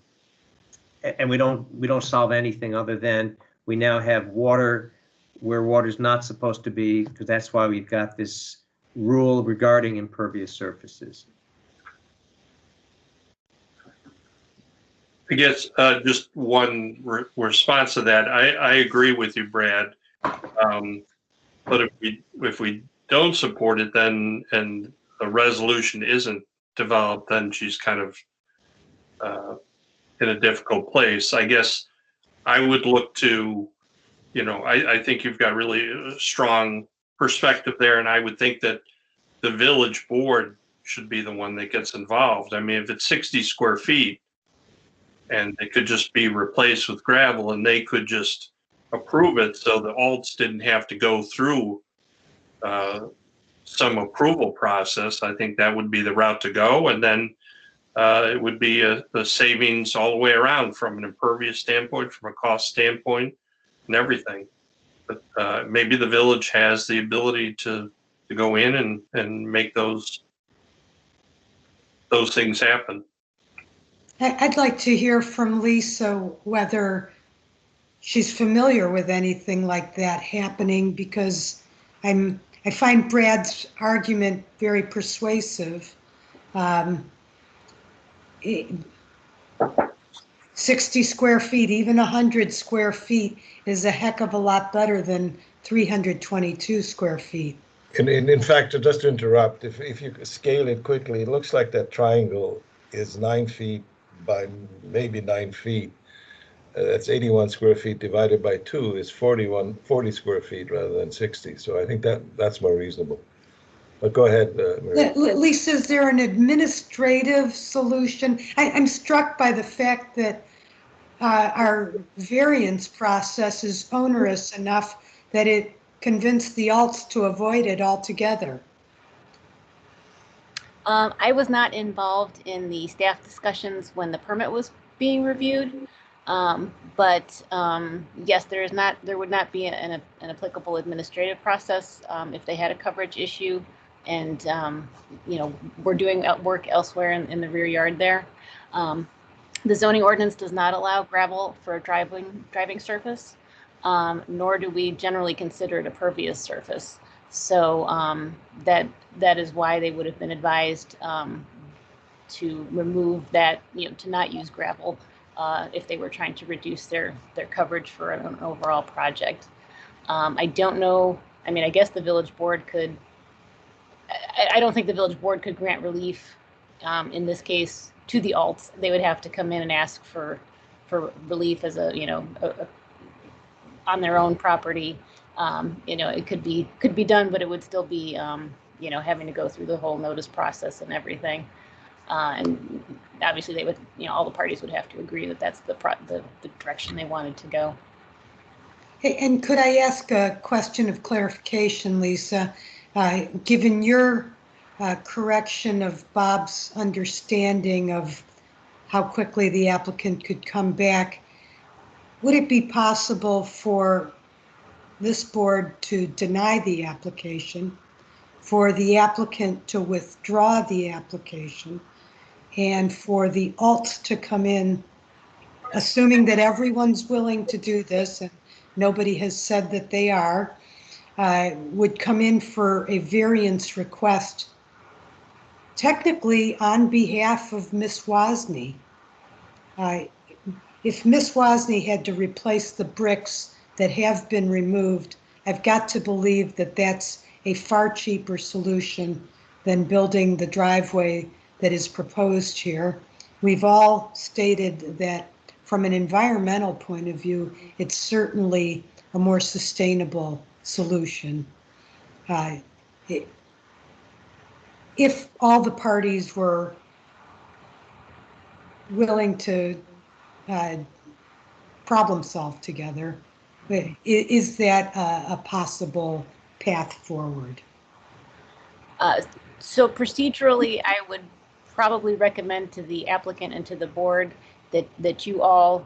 we don't solve anything other than we now have water where water's not supposed to be, because that's why we've got this rule regarding impervious surfaces. I guess just one response to that. I agree with you, Brad. But if we don't support it, then and the resolution isn't developed, then she's kind of in a difficult place. I guess I would look to, you know, I think you've got really a strong perspective there, and I would think that the village board should be the one that gets involved. I mean, if it's 60 square feet and it could just be replaced with gravel and they could just approve it so the alts didn't have to go through some approval process, I think that would be the route to go. And then it would be a savings all the way around from an impervious standpoint, from a cost standpoint, and everything. But maybe the village has the ability to go in and make those things happen. I'd like to hear from Lisa whether she's familiar with anything like that happening, because I find Brad's argument very persuasive. 60 square feet, even 100 square feet is a heck of a lot better than 322 square feet. In fact, just to interrupt, if you scale it quickly, it looks like that triangle is 9 feet by maybe 9 feet. That's 81 square feet divided by 2 is 40 square feet rather than 60. So I think that's more reasonable. But go ahead, Maria. Lisa, is there an administrative solution? I'm struck by the fact that our variance process is onerous enough that it convinced the alts to avoid it altogether. I was not involved in the staff discussions when the permit was being reviewed, but yes, there would not be an applicable administrative process if they had a coverage issue, and you know, we're doing work elsewhere in the rear yard there. The zoning ordinance does not allow gravel for a driving surface, nor do we generally consider it a pervious surface. So that is why they would have been advised to remove that, to not use gravel if they were trying to reduce their coverage for an overall project. I don't know. I mean, I guess the village board could. I don't think the village board could grant relief in this case to the alts. They would have to come in and ask for relief as on their own property. It could be done, but it would still be having to go through the whole notice process and everything. And obviously they would, all the parties would have to agree that that's the direction they wanted to go. Hey, and could I ask a question of clarification, Lisa? Given your correction of Bob's understanding of how quickly the applicant could come back, would it be possible for this board to deny the application, for the applicant to withdraw the application, and for the alt to come in, assuming that everyone's willing to do this, and nobody has said that they are, would come in for a variance request, technically on behalf of Ms. Wozni. If Ms. Wozni had to replace the bricks that have been removed, I've got to believe that that's a far cheaper solution than building the driveway that is proposed here. We've all stated that from an environmental point of view, it's certainly a more sustainable solution. If all the parties were willing to problem solve together, is that a possible path forward? So procedurally, I would probably recommend to the applicant and to the board that you all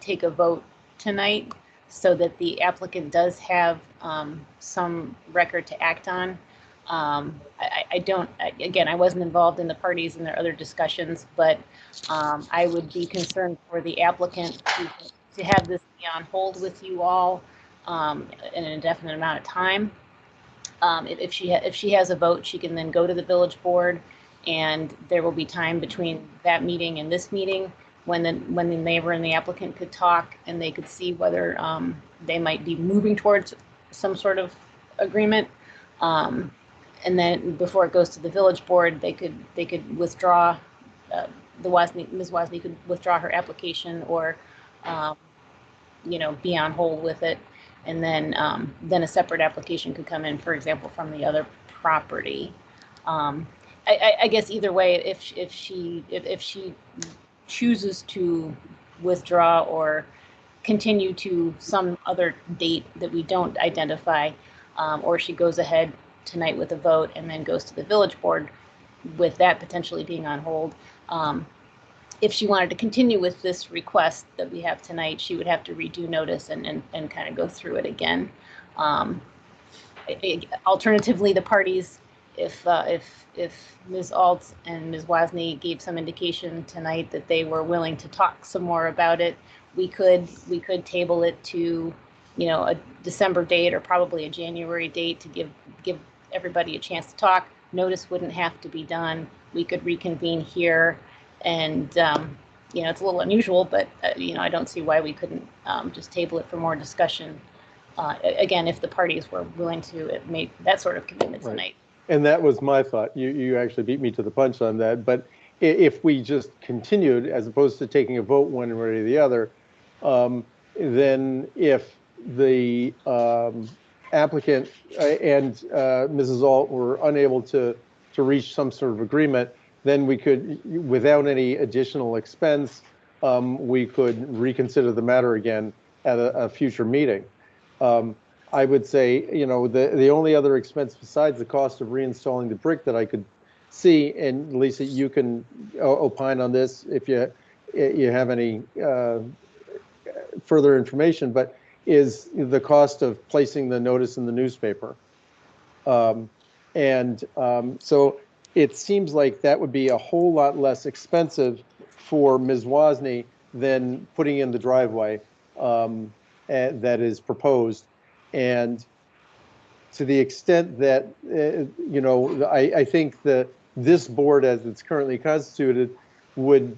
take a vote tonight so that the applicant does have some record to act on. Again, I wasn't involved in the parties and their other discussions, but I would be concerned for the applicant to have this be on hold with you all in an indefinite amount of time. If she has a vote, she can then go to the village board, and there will be time between that meeting and this meeting when the neighbor and the applicant could talk, and they could see whether they might be moving towards some sort of agreement. And then before it goes to the village board, they could withdraw. Ms. Wozni could withdraw her application, or be on hold with it, and then a separate application could come in, for example, from the other property. I guess either way, if she chooses to withdraw or continue to some other date that we don't identify, or she goes ahead tonight with a vote and then goes to the village board with that potentially being on hold. If she wanted to continue with this request that we have tonight, she would have to redo notice and kind of go through it again. Alternatively, the parties, if Ms. Alt and Ms. Wozni gave some indication tonight that they were willing to talk some more about it, we could table it to, a December date or probably a January date to give everybody a chance to talk. Notice wouldn't have to be done. We could reconvene here, and it's a little unusual, but I don't see why we couldn't just table it for more discussion. Again, if the parties were willing to make that sort of commitment tonight. And that was my thought. You actually beat me to the punch on that. But if we just continued, as opposed to taking a vote one way or the other, then if the applicant and Mrs. Alt were unable to reach some sort of agreement, then we could, without any additional expense, we could reconsider the matter again at a future meeting. I would say, the only other expense besides the cost of reinstalling the brick that I could see, and Lisa, you can opine on this if you have any further information, but is the cost of placing the notice in the newspaper. So it seems like that would be a whole lot less expensive for Ms. Wozni than putting in the driveway that is proposed. And to the extent that, I think that this board, as it's currently constituted, would,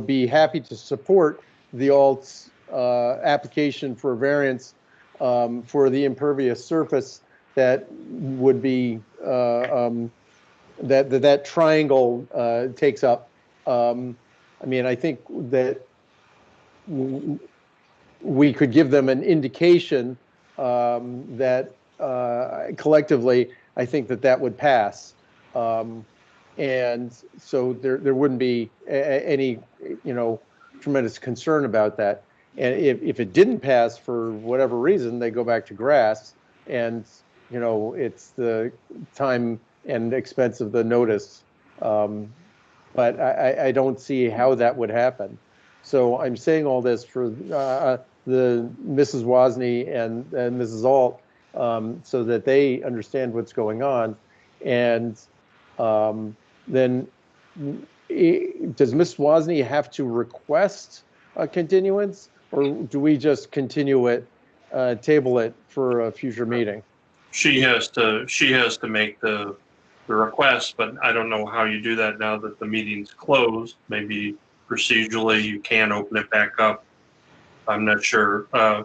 be happy to support the alt's application for a variance for the impervious surface that would be, that triangle takes up. I think that we could give them an indication that collectively, I think that would pass. And so there wouldn't be any, tremendous concern about that. And if it didn't pass for whatever reason, they go back to grass, and, it's the time and expense of the notice. But I don't see how that would happen. So I'm saying all this for the Mrs. Wozni and Mrs. Alt, so that they understand what's going on. And then does Ms. Wozni have to request a continuance, or do we just continue it, table it for a future meeting? She has to make the request, but I don't know how you do that now that the meeting's closed. Maybe procedurally you can open it back up. I'm not sure. I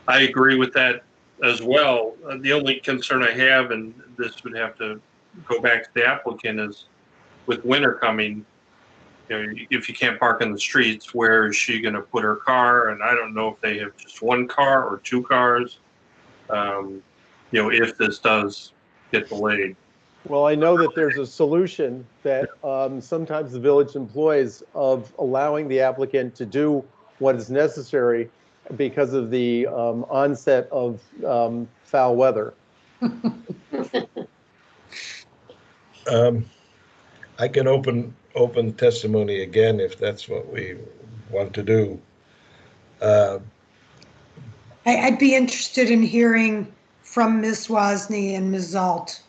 agree with that as well. The only concern I have, and this would have to go back to the applicant, is with winter coming, if you can't park in the streets, where is she going to put her car? And I don't know if they have just one car or two cars, if this does get delayed. Well, I know that there's a solution that sometimes the village employs of allowing the applicant to do what is necessary because of the onset of foul weather. I can open testimony again if that's what we want to do. I'd be interested in hearing from Ms. Wozni and Ms. Alt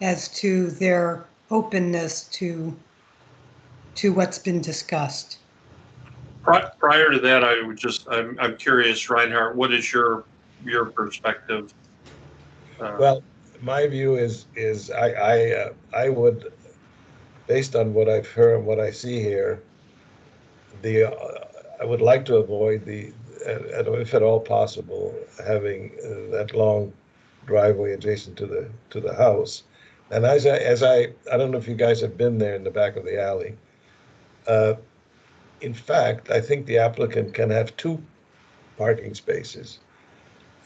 as to their openness to what's been discussed. Prior to that, I'm curious, Reinhardt, what is your perspective? Well, my view is I would, based on what I've heard and what I see here, I would like to avoid if at all possible, having that long driveway adjacent to the house. And I don't know if you guys have been there in the back of the alley. In fact, I think the applicant can have two parking spaces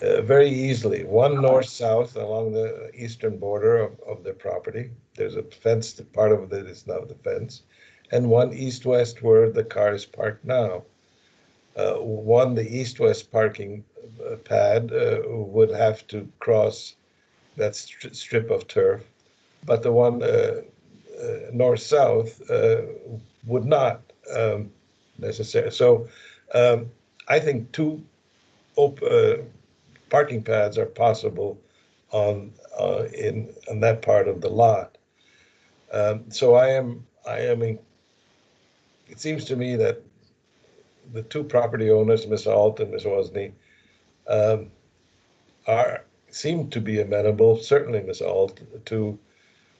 very easily. One north-south along the eastern border of their property. There's a fence, part of it is now the fence. And one east-west where the car is parked now. The east-west parking pad would have to cross that strip of turf, but the one north-south would not necessarily. So I think two parking pads are possible on that part of the lot. So it seems to me that the two property owners, Ms. Alt and Ms. Wozni, seem to be amenable, certainly Ms. Alt, to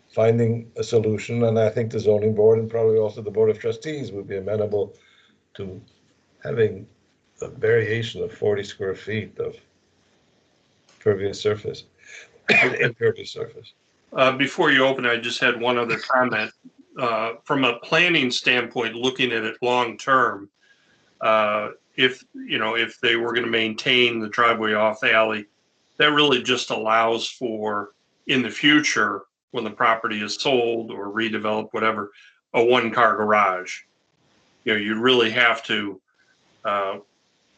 finding a solution. And I think the zoning board and probably also the board of trustees would be amenable to having a variation of 40 square feet of impervious surface. Before you open, I just had one other comment. From a planning standpoint, looking at it long term, if they were going to maintain the driveway off the alley, that really just allows for, in the future, when the property is sold or redeveloped, whatever, a one-car garage. You really have to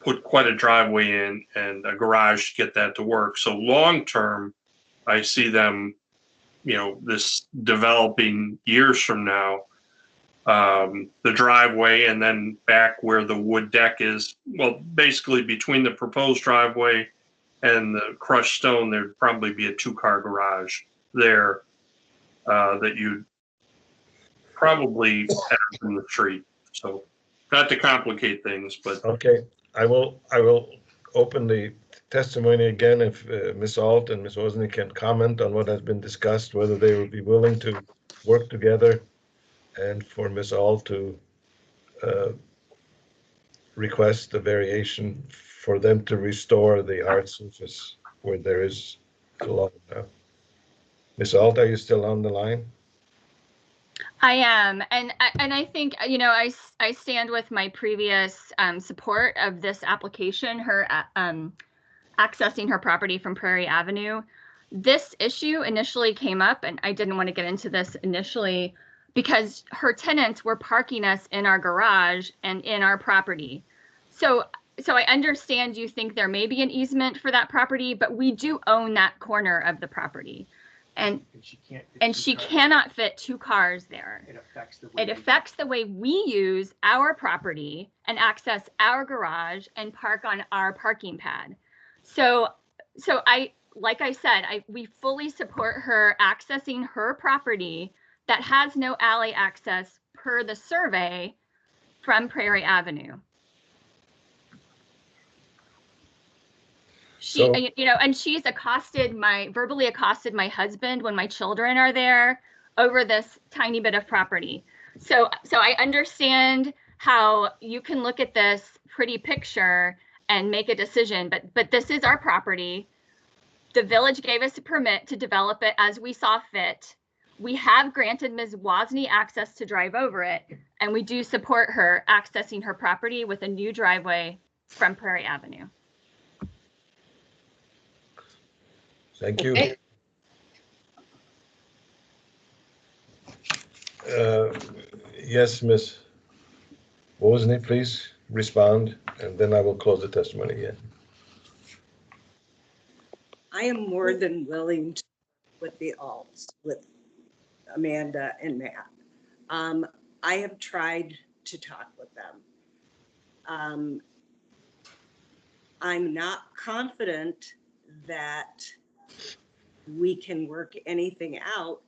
put quite a driveway in and a garage to get that to work. So long term, I see them, this developing years from now, the driveway and then back where the wood deck is, well, basically between the proposed driveway and the crushed stone, there'd probably be a two-car garage there that you'd probably have in the street. So not to complicate things, but Okay, I will open the testimony again if Ms. Alt and Ms. Wozniak can comment on what has been discussed, whether they would be willing to work together, and for Ms. Alt to request a variation for them to restore the hard surface where there is a lawn now. Ms. Alt, are you still on the line? I am, and I think I stand with my previous support of this application. Her accessing her property from Prairie Avenue. This issue initially came up, and I didn't want to get into this initially because her tenants were parking us in our garage and in our property. So I understand you think there may be an easement for that property, but we do own that corner of the property. And she cannot fit 2 cars there. It affects the way we use our property and access our garage and park on our parking pad. So like I said, we fully support her accessing her property that has no alley access per the survey from Prairie Avenue. And she's verbally accosted my husband when my children are there over this tiny bit of property. So I understand how you can look at this pretty picture and make a decision, but this is our property. The village gave us a permit to develop it as we saw fit. We have granted Ms. Wozniak access to drive over it, and we do support her accessing her property with a new driveway from Prairie Avenue. Thank you. Okay. Yes, Ms. Wozniak, please respond, and then I will close the testimony again. I am more than willing to with the alts, with Amanda and Matt. I have tried to talk with them. I'm not confident that we can work anything out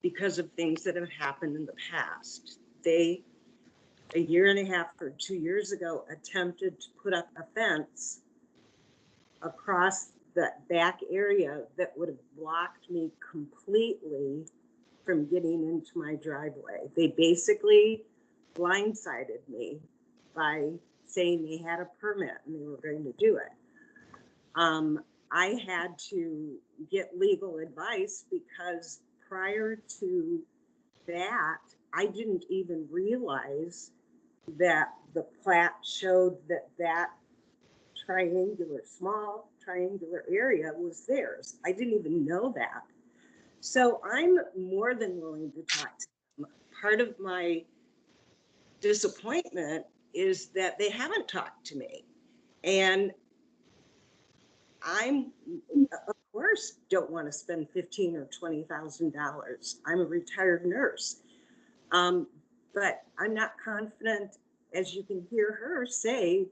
because of things that have happened in the past. They, a year and a half or 2 years ago, attempted to put up a fence across that back area that would have blocked me completely from getting into my driveway. They basically blindsided me by saying they had a permit and they were going to do it. I had to get legal advice because prior to that, I didn't even realize that the plat showed that small triangular area was theirs. I didn't even know that. So I'm more than willing to talk to them. Part of my disappointment is that they haven't talked to me. And I'm, of course, don't want to spend $15,000 or $20,000. I'm a retired nurse. But I'm not confident, as you can hear her say,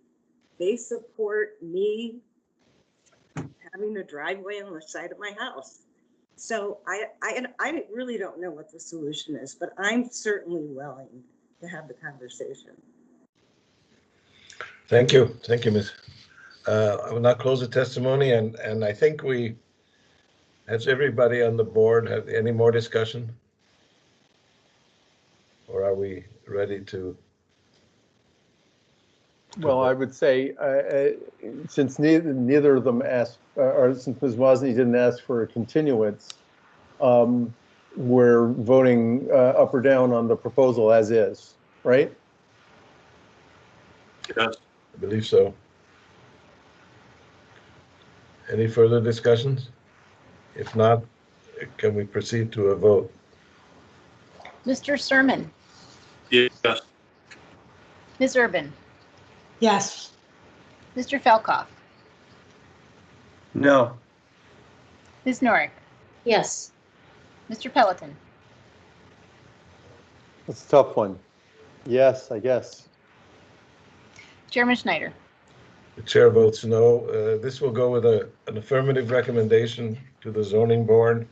they support me having a driveway on the side of my house. So I really don't know what the solution is, but I'm certainly willing to have the conversation. Thank you, Ms. I will now close the testimony, and I think has everybody on the board had any more discussion? Or are we ready to? Well, I would say, since neither of them asked, or since Ms. Wozniak didn't ask for a continuance, we're voting up or down on the proposal as is, right? yes. I believe so. Any further discussions? If not, can we proceed to a vote? Mr. Sermon, Yes. Ms. Urban, Yes. Mr. Felkoff, No. Ms. Norick, Yes. Mr. Peloton. That's a tough one. Yes, I guess. Chairman Schneider. The chair votes no. This will go with an affirmative recommendation to the zoning board.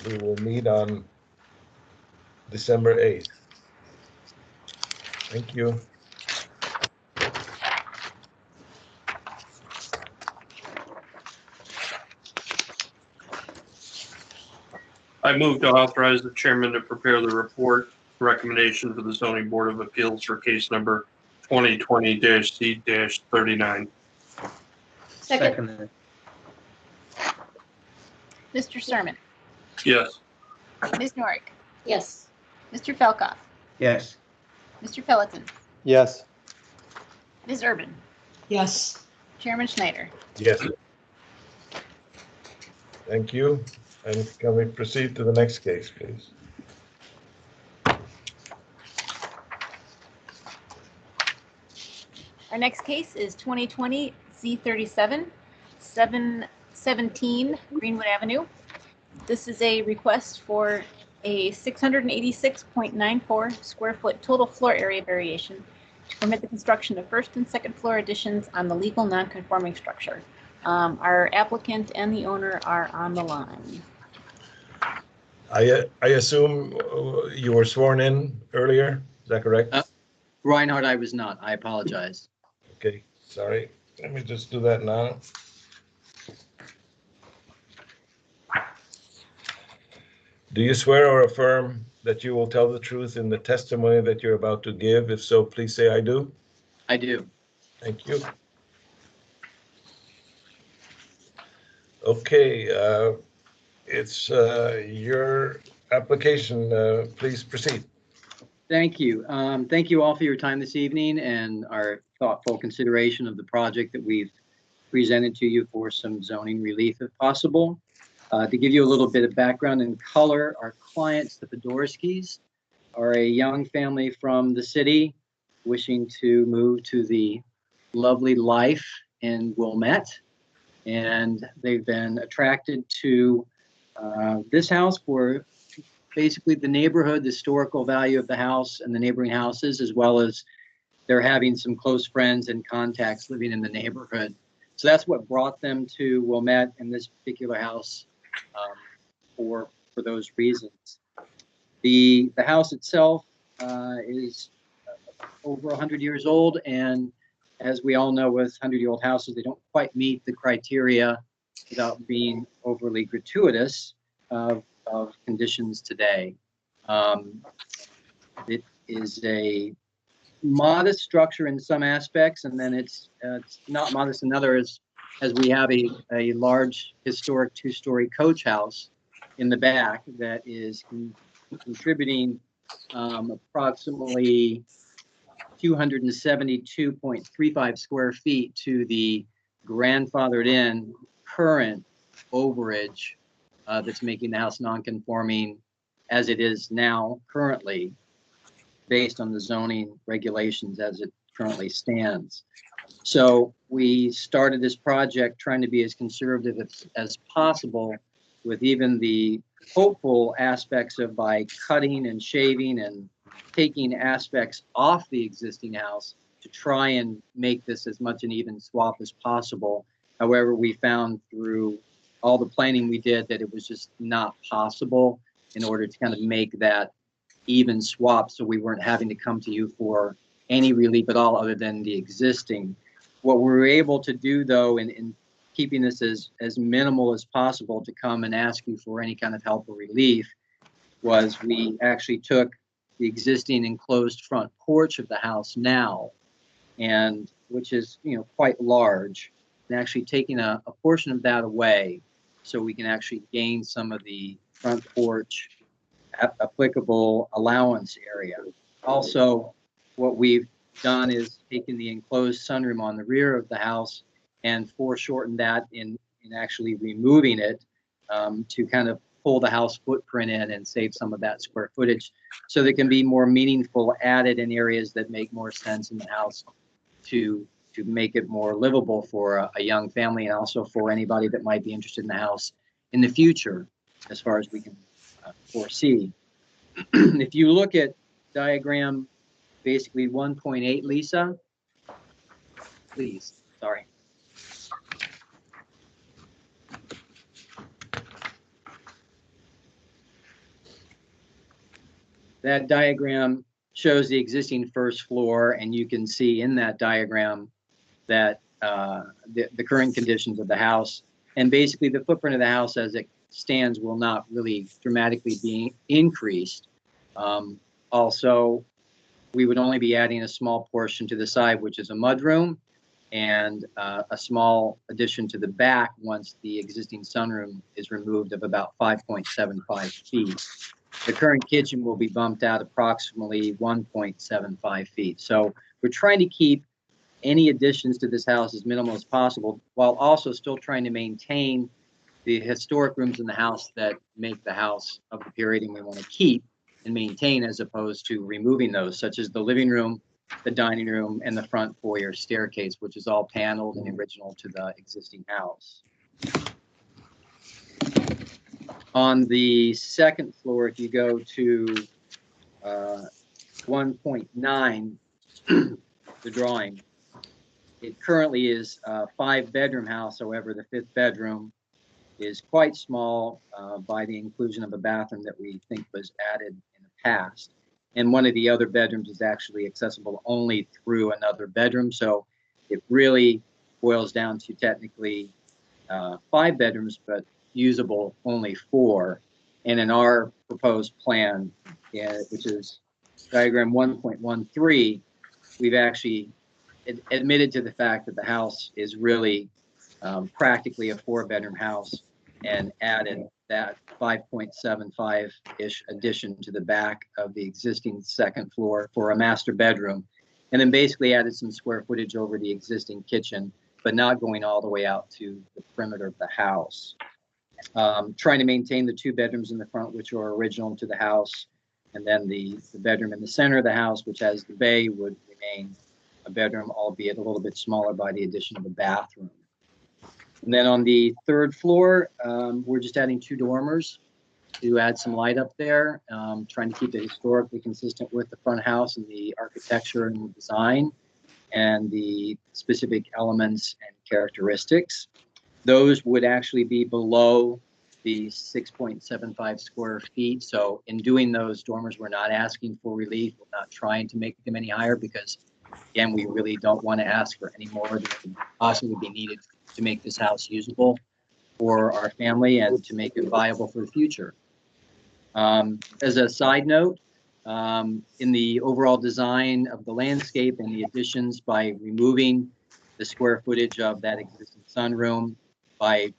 We will meet on December 8th. Thank you. I move to authorize the chairman to prepare the report recommendation for the zoning board of appeals for case number 2020-C-39. Second. Mr. Sermon, Yes. Ms. Norick, Yes. Mr. Felkoff, Yes. Mr. Pelletin, Yes. Ms. Urban, Yes. Chairman Schneider. Yes. Thank you. And can we proceed to the next case, please? Our next case is 2020 Z37, 717 Greenwood Avenue. This is a request for a 686.94 square foot total floor area variation to permit the construction of first and second floor additions on the legal non-conforming structure. Our applicant and the owner are on the line. I assume you were sworn in earlier. Is that correct? Reinhardt, I was not. I apologize. Okay, sorry. Let me just do that now. Do you swear or affirm that you will tell the truth in the testimony that you're about to give? If so, please say I do. I do. Thank you. Okay, it's your application. Please proceed. Thank you. Thank you all for your time this evening and our thoughtful consideration of the project that we've presented to you for some zoning relief if possible. To give you a little bit of background and color, our clients, the Podorskis, are a young family from the city wishing to move to the lovely life in Wilmette. And they've been attracted to this house for basically the neighborhood, the historical value of the house and the neighboring houses, as well as they're having some close friends and contacts living in the neighborhood. So that's what brought them to Wilmette and this particular house for those reasons. The house itself is over 100 years old, and as we all know with 100-year-old houses, they don't quite meet the criteria without being overly gratuitous of conditions today. It is a modest structure in some aspects, and then it's not modest in others, as we have a large historic two-story coach house in the back that is contributing approximately 272.35 square feet to the grandfathered in current overage that's making the house non-conforming as it is now currently based on the zoning regulations as it currently stands. So we started this project trying to be as conservative as possible, with even the hopeful aspects of by cutting and shaving and taking aspects off the existing house to try and make this as much an even swap as possible. However, we found through all the planning we did that it was just not possible in order to kind of make that even swap, so we weren't having to come to you for any relief at all other than the existing. What we were able to do, though, in keeping this as minimal as possible to come and ask you for any kind of help or relief, was we actually took the existing enclosed front porch of the house now, and which is quite large, and actually taking a portion of that away so we can actually gain some of the front porch applicable allowance area. Also, what we've done is taken the enclosed sunroom on the rear of the house and foreshortened that in actually removing it to kind of pull the house footprint in and save some of that square footage, so there can be more meaningful added in areas that make more sense in the house to make it more livable for a young family, and also for anybody that might be interested in the house in the future, as far as we can foresee. If you look at diagram basically 1.8, Lisa, please, sorry. That diagram shows the existing first floor, and you can see in that diagram that the current conditions of the house, and basically the footprint of the house as it stands will not really dramatically be increased. Also, we would only be adding a small portion to the side, which is a mudroom, and a small addition to the back once the existing sunroom is removed of about 5.75 feet. The current kitchen will be bumped out approximately 1.75 feet. So we're trying to keep any additions to this house as minimal as possible, while also still trying to maintain the historic rooms in the house that make the house of the period and we want to keep and maintain, as opposed to removing those, such as the living room, the dining room, and the front foyer staircase, which is all paneled and original to the existing house. On the second floor, if you go to 1.9, the drawing, it currently is a 5-bedroom house. However, the 5th bedroom is quite small by the inclusion of a bathroom that we think was added in the past. And one of the other bedrooms is actually accessible only through another bedroom. So it really boils down to technically 5 bedrooms, but usable only 4. And in our proposed plan, which is diagram 1.13, we've actually admitted to the fact that the house is really practically a 4-bedroom house, and added that 5.75-ish addition to the back of the existing second floor for a master bedroom, and then basically added some square footage over the existing kitchen, but not going all the way out to the perimeter of the house. Trying to maintain the 2 bedrooms in the front, which are original to the house, and then the bedroom in the center of the house, which has the bay, would remain a bedroom, albeit a little bit smaller by the addition of a bathroom. And then on the 3rd floor, we're just adding 2 dormers to add some light up there, trying to keep it historically consistent with the front house and the architecture and the design and the specific elements and characteristics. Those would actually be below the 6.75 square feet. So in doing those dormers, we're not asking for relief. We're not trying to make them any higher, because again, we really don't want to ask for any more than could possibly be needed to make this house usable for our family and to make it viable for the future. As a side note, in the overall design of the landscape and the additions, by removing the square footage of that existing sunroom, by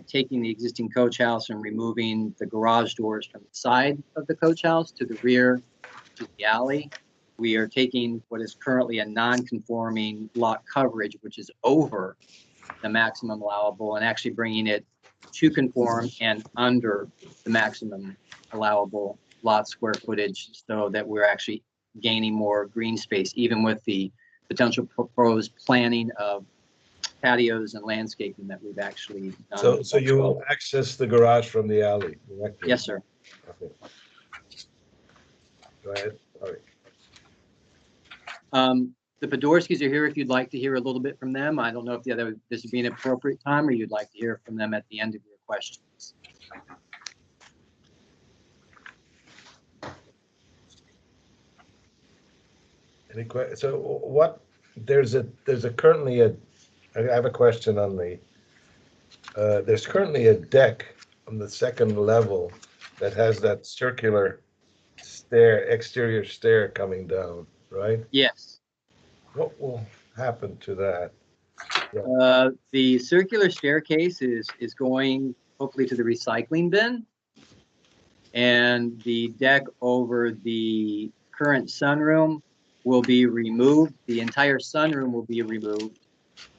taking the existing coach house and removing the garage doors from the side of the coach house to the rear to the alley, we are taking what is currently a non-conforming lot coverage, which is over the maximum allowable, and actually bringing it to conform and under the maximum allowable lot square footage, so that we're actually gaining more green space, even with the potential proposed planning of patios and landscaping that we've actually done. So you will access the garage from the alley, correct? Yes, sir. Okay. Go ahead. Sorry. The Podorskis are here if you'd like to hear a little bit from them. I don't know if this would be an appropriate time, or you'd like to hear from them at the end of your questions. Any questions? So what, there's currently I have a question on there's currently a deck on the 2nd level that has that circular exterior stair coming down, right? Yes. What will happen to that? The circular staircase is going hopefully to the recycling bin, and the deck over the current sunroom will be removed. The entire sunroom will be removed,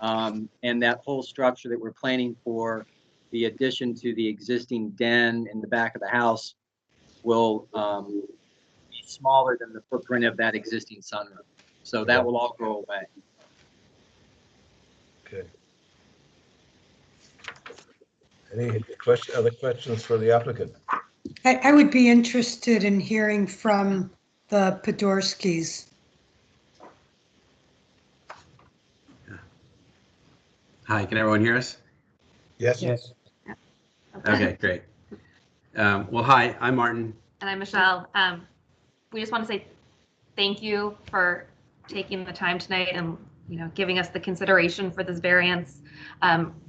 and that whole structure that we're planning for the addition to the existing den in the back of the house will be smaller than the footprint of that existing sunroom. So that will all go away. Okay. Any other questions for the applicant? I would be interested in hearing from the Podorskis. Hi, can everyone hear us? Yes. Yes. Okay, great. Well, hi, I'm Martin. And I'm Michelle. We just want to say thank you for taking the time tonight and, giving us the consideration for this variance.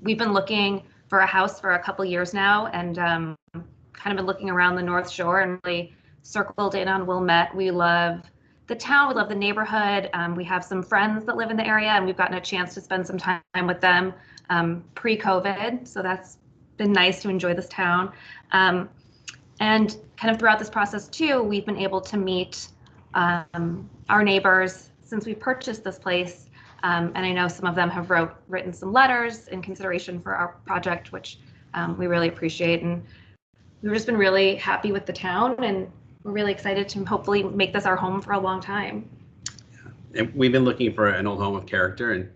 We've been looking for a house for a couple years now, and kind of been looking around the North Shore and really circled in on Wilmette. We love the town, we love the neighborhood. We have some friends that live in the area, and we've gotten a chance to spend some time with them pre-COVID. So that's been nice to enjoy this town. And kind of throughout this process too, we've been able to meet our neighbors since we purchased this place. And I know some of them have written some letters in consideration for our project, which we really appreciate. And we've just been really happy with the town, and we're really excited to hopefully make this our home for a long time. And we've been looking for an old home of character, and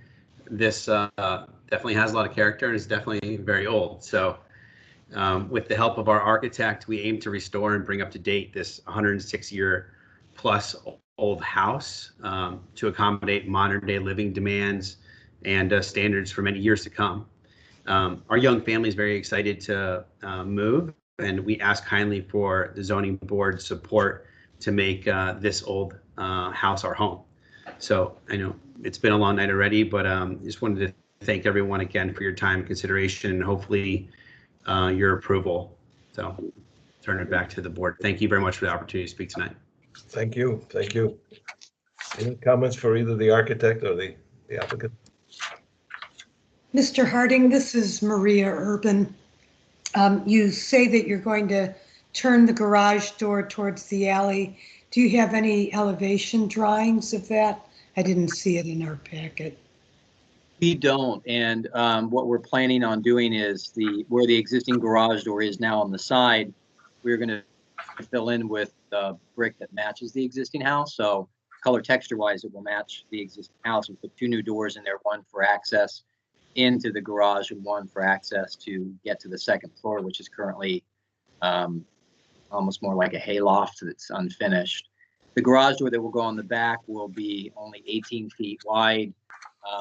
this definitely has a lot of character and is definitely very old. So with the help of our architect, we aim to restore and bring up to date this 106-year plus old house to accommodate modern day living demands and standards for many years to come. Our young family is very excited to move, and we ask kindly for the zoning board support to make this old house our home. So I know it's been a long night already, but just wanted to thank everyone again for your time, consideration, and hopefully your approval. So turn it back to the board. Thank you very much for the opportunity to speak tonight. Thank you. Thank you. Any comments for either the architect or the applicant? Mr. Harding, this is Maria Urban. You say that you're going to turn the garage door towards the alley. Do you have any elevation drawings of that? I didn't see it in our packet. We don't, and what we're planning on doing is where the existing garage door is now on the side, we're going to fill in with brick that matches the existing house. So color texture wise, it will match the existing house. We put 2 new doors in there, one for access into the garage and one for access to get to the 2nd floor, which is currently almost more like a hayloft that's unfinished. The garage door that will go on the back will be only 18 feet wide.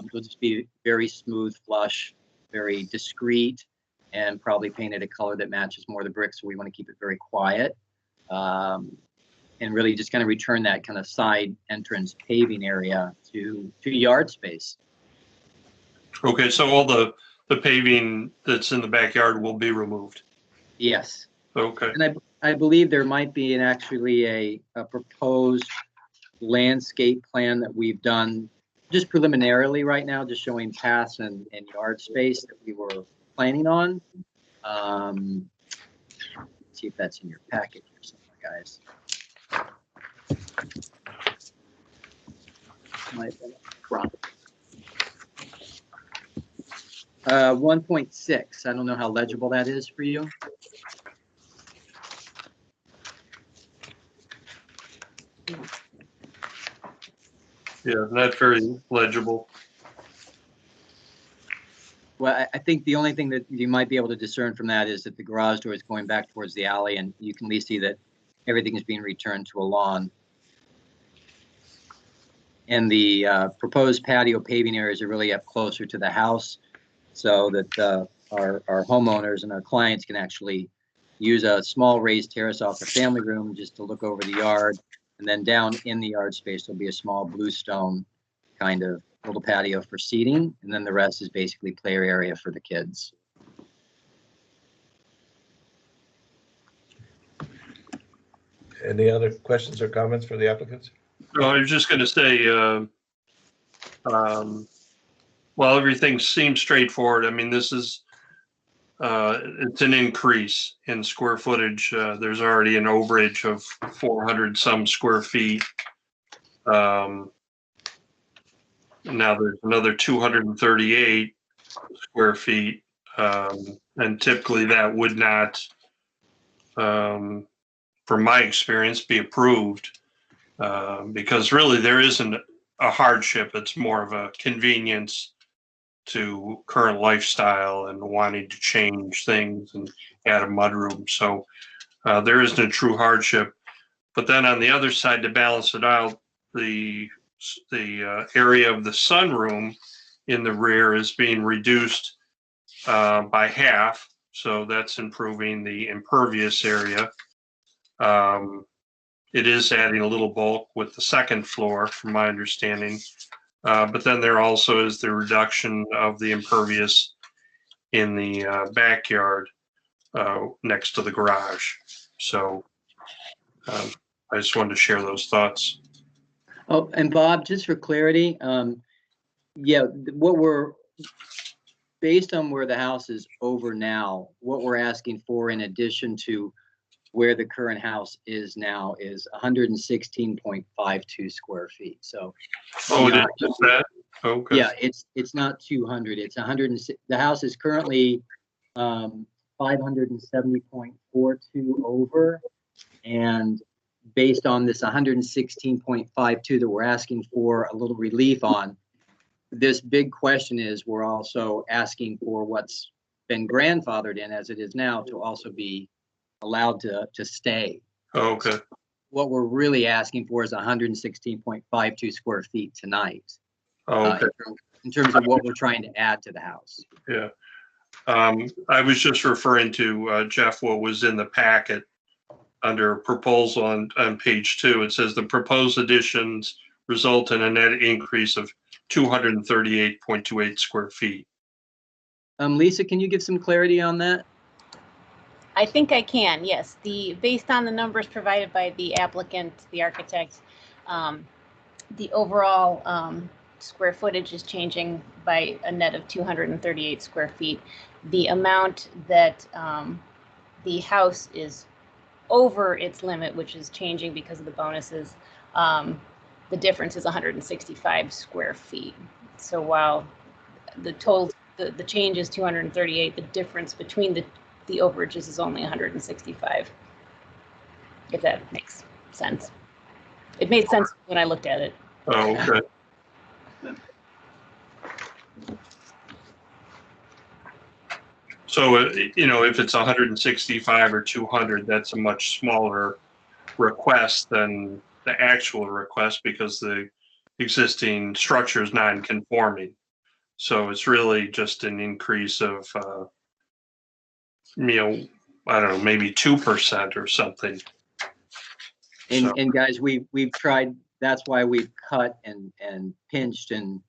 It'll just be very smooth, flush, very discreet, and probably painted a color that matches more of the bricks. So we want to keep it very quiet and really just kind of return that kind of side entrance paving area to yard space. Okay, so all the paving that's in the backyard will be removed? Yes. Okay. And I believe there might be actually a proposed landscape plan that we've done just preliminarily right now, just showing paths and yard space that we were planning on. See if that's in your packet or something, guys. Might have been wrong. 1.6. I don't know how legible that is for you. Yeah, not very legible. Well, I think the only thing that you might be able to discern from that is that the garage door is going back towards the alley, and you can at least see that everything is being returned to a lawn. And the proposed patio paving areas are really up closer to the house, so that our homeowners and our clients can actually use a small raised terrace off the family room just to look over the yard. And then down in the yard space, there'll be a small bluestone kind of little patio for seating. And then the rest is basically play area for the kids. Any other questions or comments for the applicants? No, I was just going to say, well, everything seems straightforward. I mean, this is, it's an increase in square footage. There's already an overage of 400 some square feet. Now there's another 238 square feet. And typically that would not, from my experience, be approved because really there isn't a hardship. It's more of a convenience to current lifestyle and wanting to change things and add a mudroom. So there isn't a true hardship. But then on the other side, to balance it out, the area of the sunroom in the rear is being reduced by half. So that's improving the impervious area. it is adding a little bulk with the second floor, from my understanding. But then there also is the reduction of the impervious in the backyard next to the garage. So I just wanted to share those thoughts. Oh, and Bob, just for clarity, yeah, what we're, based on where the house is over now, what we're asking for in addition to where the current house is now is 116.52 square feet. So, Oh, it is that? Okay. yeah, it's not 200. It's 106. The house is currently 570.42 over, and based on this 116.52 that we're asking for a little relief on, this big question is we're also asking for what's been grandfathered in as it is now to also be allowed to stay. Oh, okay. So what we're really asking for is 116.52 square feet tonight. Oh, okay. In terms of what we're trying to add to the house. Yeah. I was just referring to, Jeff, what was in the packet under proposal on page 2. It says the proposed additions result in a net increase of 238.28 square feet. Lisa, can you give some clarity on that? I think I can, yes. Based on the numbers provided by the applicant, the architect, the overall square footage is changing by a net of 238 square feet. The amount that the house is over its limit, which is changing because of the bonuses, the difference is 165 square feet. So while the total, the change is 238, the difference between the overages is only 165. If that makes sense. It made sense when I looked at it. Oh, okay. So, you know, if it's 165 or 200, that's a much smaller request than the actual request because the existing structure is non-conforming. So it's really just an increase of, you know, I don't know, maybe 2% or something. And guys, we've tried. That's why we've cut and pinched and,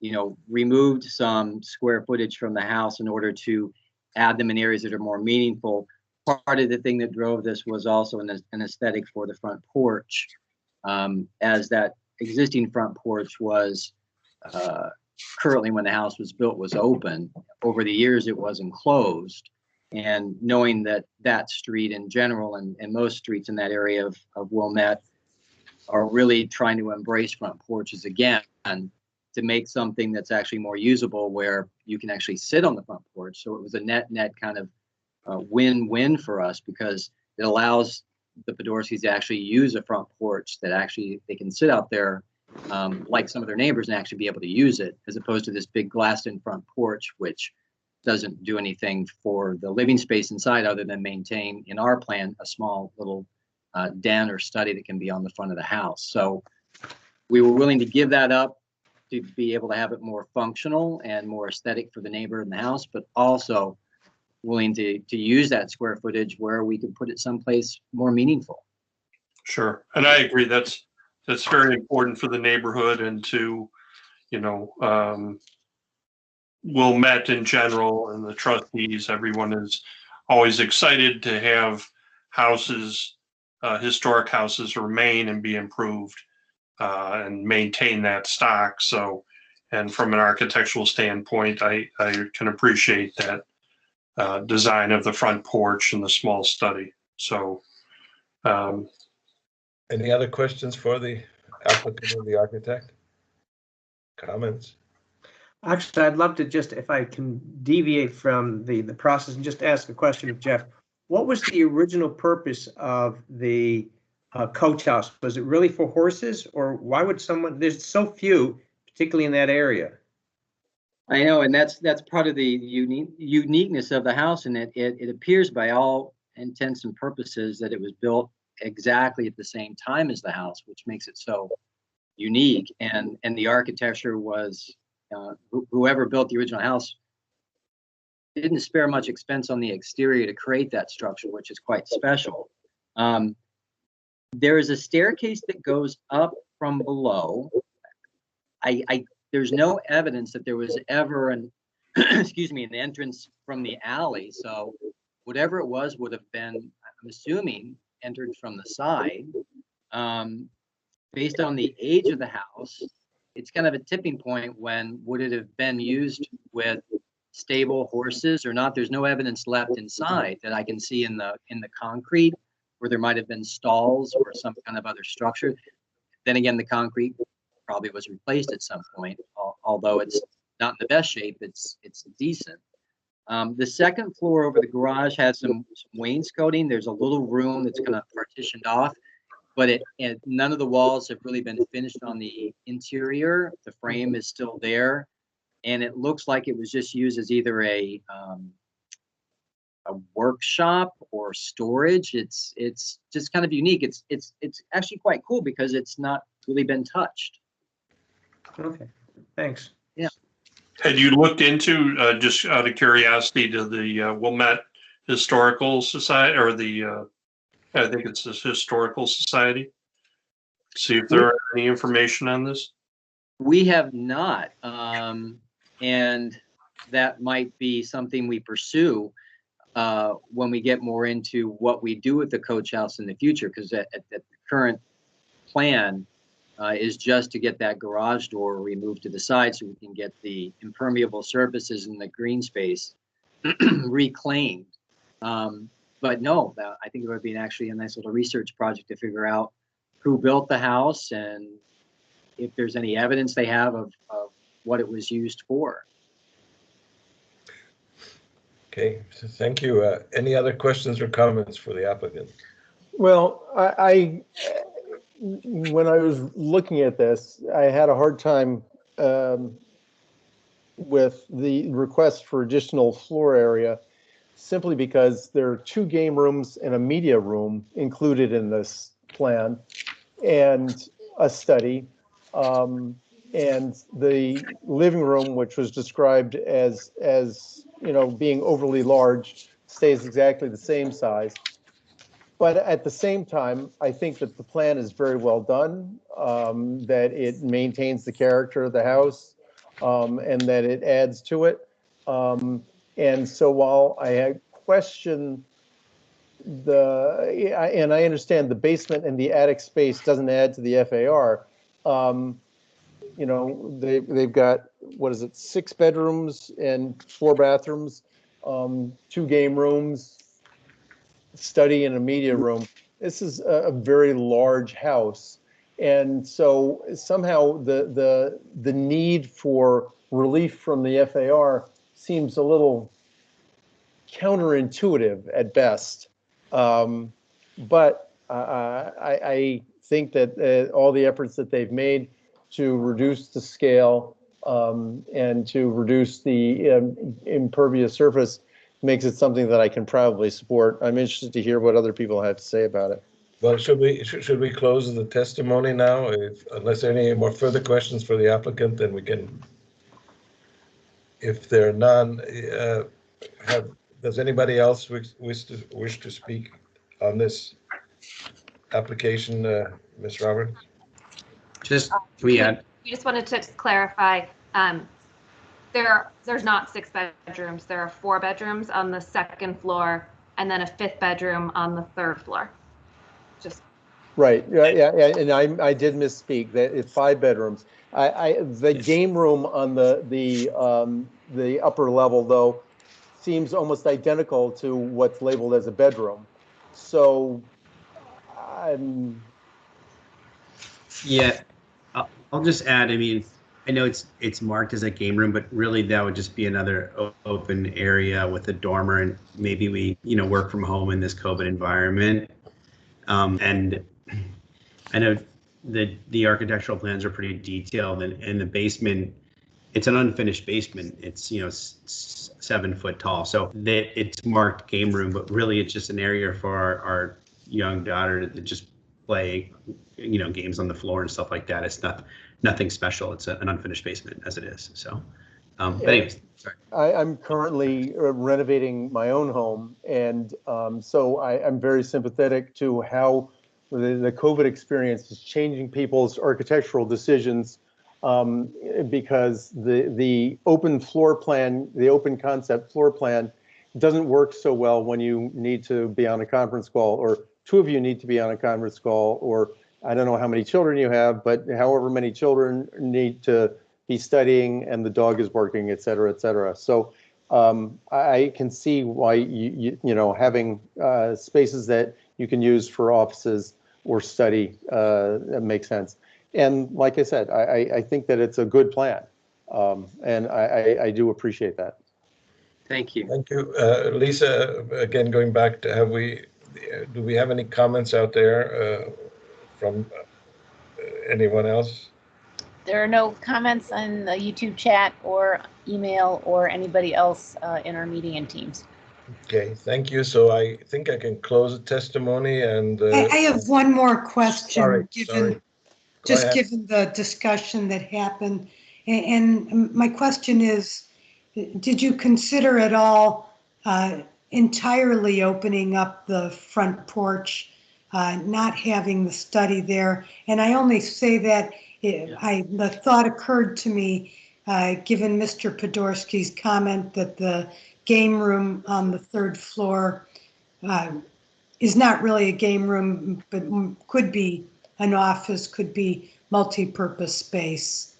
you know, removed some square footage from the house in order to add them in areas that are more meaningful. Part of the thing that drove this was also an aesthetic for the front porch, as that existing front porch was currently, when the house was built, was open. Over the years, it was enclosed. And knowing that that street in general and most streets in that area of Wilmette are really trying to embrace front porches again and to make something that's actually more usable where you can actually sit on the front porch. So it was a net kind of win-win for us because it allows the Podorskis to actually use a front porch that actually they can sit out there like some of their neighbors and actually be able to use it, as opposed to this big glassed-in front porch, which doesn't do anything for the living space inside other than maintain, in our plan, a small little den or study that can be on the front of the house. So we were willing to give that up to be able to have it more functional and more aesthetic for the neighbor in the house, but also willing to use that square footage where we could put it someplace more meaningful. Sure, and I agree. That's very important for the neighborhood and to, you know, Wilmette in general and the trustees. Everyone is always excited to have houses, historic houses, remain and be improved and maintain that stock. So, and from an architectural standpoint, I can appreciate that design of the front porch and the small study. So, any other questions for the applicant or the architect? Comments? Actually, I'd love to just, if I can deviate from the process and just ask a question of Jeff. What was the original purpose of the coach house? Was it really for horses, or why would someone, there's so few, particularly in that area? I know, and that's part of the uniqueness of the house, and it appears by all intents and purposes that it was built exactly at the same time as the house, which makes it so unique. And the architecture was, whoever built the original house didn't spare much expense on the exterior to create that structure, which is quite special. There is a staircase that goes up from below. There's no evidence that there was ever an, excuse me, an entrance from the alley. So whatever it was would have been, I'm assuming, entered from the side. Based on the age of the house, it's kind of a tipping point when would it have been used with stable horses or not. There's no evidence left inside that I can see in the concrete where there might have been stalls or some kind of other structure. Then again, the concrete probably was replaced at some point, although it's not in the best shape, it's decent. The second floor over the garage has some wainscoting. There's a little room that's kind of partitioned off, but none of the walls have really been finished on the interior. The frame is still there, and it looks like it was just used as either a workshop or storage. It's just kind of unique. It's actually quite cool because it's not really been touched. Okay, thanks. Yeah. Had you looked into, just out of curiosity, to the Wilmette Historical Society, or the, I think it's the Historical Society? See if there are any information on this? We have not, and that might be something we pursue when we get more into what we do with the coach house in the future, because at the current plan is just to get that garage door removed to the side so we can get the impermeable surfaces in the green space reclaimed. But no, I think it would be actually a nice little research project to figure out who built the house and if there's any evidence they have of what it was used for. Okay, so thank you. Any other questions or comments for the applicant? Well, when I was looking at this, I had a hard time with the request for additional floor area, simply because there are 2 game rooms and a media room included in this plan, and a study, and the living room, which was described as being overly large, stays exactly the same size. But at the same time, I think that the plan is very well done, that it maintains the character of the house, and that it adds to it. And so while I question and I understand the basement and the attic space doesn't add to the FAR, they've got, 6 bedrooms and 4 bathrooms, 2 game rooms, study and a media room. This is a very large house, and so somehow the need for relief from the FAR seems a little counterintuitive at best. But I think that all the efforts that they've made to reduce the scale and to reduce the impervious surface makes it something that I can probably support. I'm interested to hear what other people have to say about it. Well, should we close the testimony now? Unless there are any more further questions for the applicant, then we can. If there are none, does anybody else wish to speak on this application, Ms. Roberts? Just we just wanted to clarify. There's not 6 bedrooms. There are 4 bedrooms on the 2nd floor, and then a 5th bedroom on the 3rd floor. Just right. Yeah. And I did misspeak. That it's 5 bedrooms. The game room on the upper level, though, seems almost identical to what's labeled as a bedroom. So, yeah, I'll just add. I mean, I know it's marked as a game room, but really that would just be another open area with a dormer, and maybe we work from home in this COVID environment. And I know the architectural plans are pretty detailed, and in the basement, it's an unfinished basement. It's 7 foot tall, so it's marked game room, but really it's just an area for our young daughter to just play, games on the floor and stuff like that. It's nothing special. It's an unfinished basement as it is. So, but anyways, sorry. I'm currently renovating my own home, and so I'm very sympathetic to how the COVID experience is changing people's architectural decisions because the open floor plan, the open concept floor plan doesn't work so well when you need to be on a conference call, or two of you need to be on a conference call, or I don't know how many children you have, but however many children need to be studying and the dog is barking, et cetera, et cetera. So I can see why you know, having spaces that you can use for offices or study that makes sense. And like I said, I think that it's a good plan, and I do appreciate that. Thank you. Thank you. Lisa, again, going back to do we have any comments out there from anyone else? There are no comments on the YouTube chat or email or anybody else in our meeting and Teams. Okay, thank you. So I think I can close the testimony and. I have one more question. Sorry. Given the discussion that happened. And my question is, did you consider at all entirely opening up the front porch, not having the study there? And I only say that the thought occurred to me, given Mr. Podorsky's comment that the game room on the third floor is not really a game room, but could be an office, could be multi-purpose space.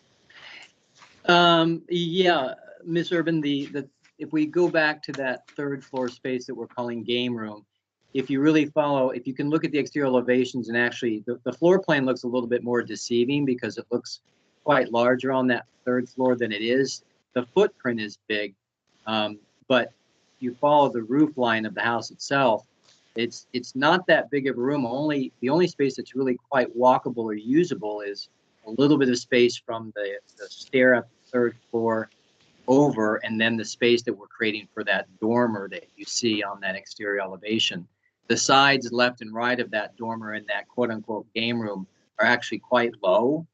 Yeah, Ms. Urban, if we go back to that third floor space that we're calling game room, if you really follow, if you can look at the exterior elevations, and actually the floor plan looks a little bit more deceiving because it looks quite larger on that third floor than it is. The footprint is big, but you follow the roof line of the house itself, it's not that big of a room. The only space that's really quite walkable or usable is a little bit of space from the stair at the third floor over, and then the space that we're creating for that dormer that you see on that exterior elevation. The sides left and right of that dormer in that quote unquote game room are actually quite low.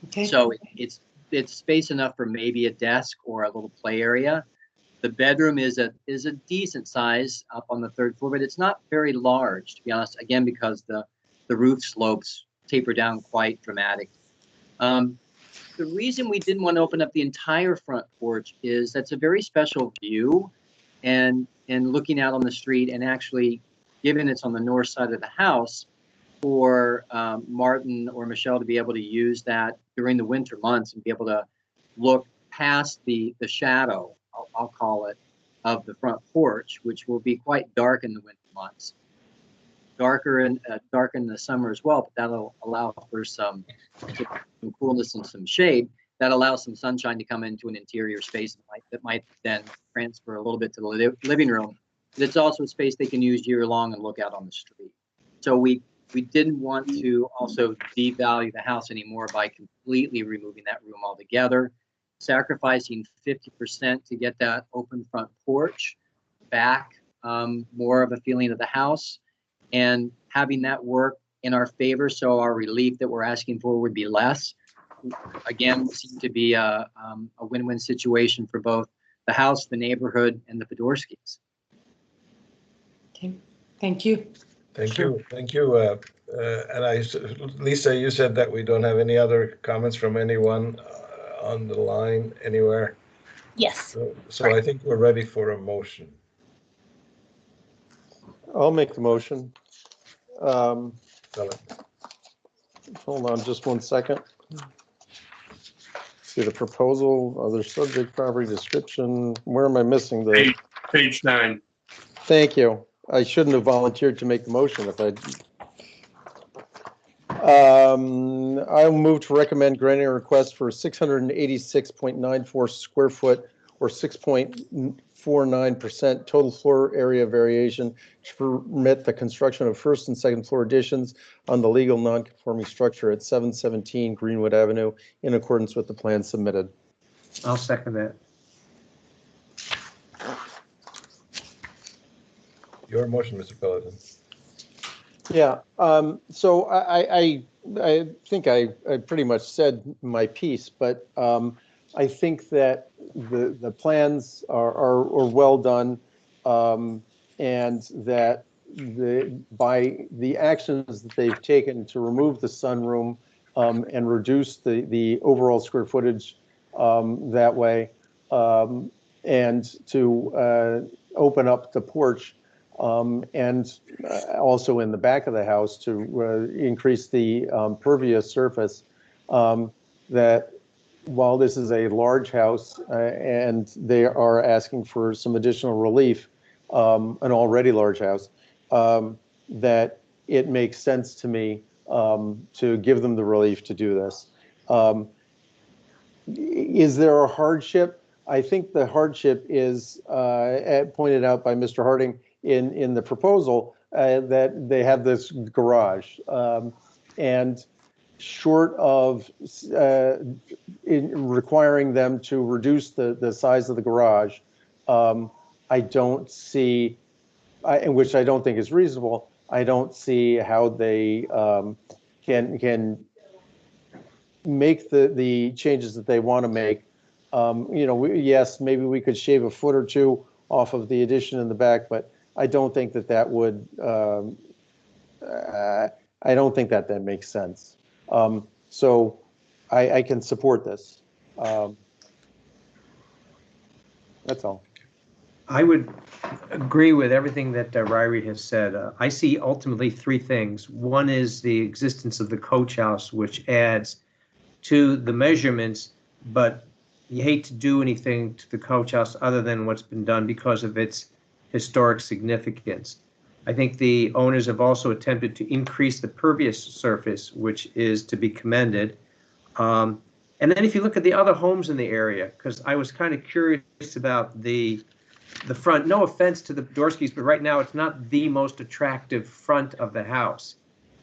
Okay. So it's space enough for maybe a desk or a little play area. The bedroom is a decent size up on the third floor, but it's not very large, to be honest, again, because the roof slopes taper down quite dramatically. The reason we didn't want to open up the entire front porch is that's a very special view, and looking out on the street, and actually, given it's on the north side of the house, for Martin or Michelle to be able to use that during the winter months and be able to look past the shadow, I'll call it, of the front porch, which will be quite dark in the winter months. Dark in the summer as well, but that'll allow for some coolness and some shade. That allows some sunshine to come into an interior space that might then transfer a little bit to the living room. But it's also a space they can use year long and look out on the street. So we didn't want to also devalue the house anymore by completely removing that room altogether, sacrificing 50% to get that open front porch back, more of a feeling of the house, and having that work in our favor, so our relief that we're asking for would be less. Again, seemed to be a win-win situation for both the house, the neighborhood, and the Podorskis. Okay, thank you. Thank you. Thank you. And Lisa, you said that we don't have any other comments from anyone on the line anywhere. Yes. So right. I think we're ready for a motion. I'll make the motion. Hold on just one second. See the proposal, other subject, property description. Where am I missing the? Page 9. Thank you. I shouldn't have volunteered to make the motion if I'll move to recommend granting a request for 686.94 square foot or 6.49% total floor area variation to permit the construction of first and second floor additions on the legal non-conforming structure at 717 Greenwood Avenue in accordance with the plan submitted. I'll second that. Your motion, Mr. Pelletin. Yeah, so I think I pretty much said my piece, but I think that the plans are well done, and that by the actions that they've taken to remove the sunroom and reduce the overall square footage that way, and to open up the porch, and also in the back of the house to increase the pervious surface, that while this is a large house and they are asking for some additional relief, an already large house, that it makes sense to me to give them the relief to do this. Is there a hardship? I think the hardship is pointed out by Mr. Harding in the proposal, that they have this garage, and short of requiring them to reduce the size of the garage, I don't see, which I don't think is reasonable, I don't see how they can make the changes that they want to make. Yes, maybe we could shave a foot or two off of the addition in the back, but I don't think that would, I don't think that makes sense. So I can support this. That's all. I would agree with everything that Ryrie has said. I see ultimately three things. One is the existence of the coach house, which adds to the measurements, but you hate to do anything to the coach house other than what's been done because of its historic significance. I think the owners have also attempted to increase the pervious surface, which is to be commended. And then if you look at the other homes in the area, because I was kind of curious about the front, no offense to the Dorskys, but right now it's not the most attractive front of the house.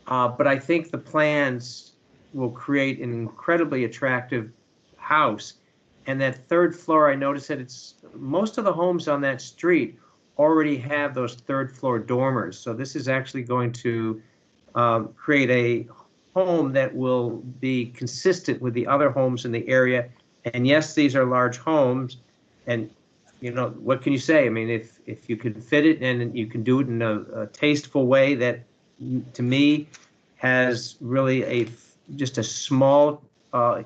But I think the plans will create an incredibly attractive house. And that third floor, I noticed that it's most of the homes on that street already have those third floor dormers. So this is actually going to create a home that will be consistent with the other homes in the area. And yes, these are large homes, and what can you say? I mean, if you could fit it and you can do it in a tasteful way that, to me, has really just a small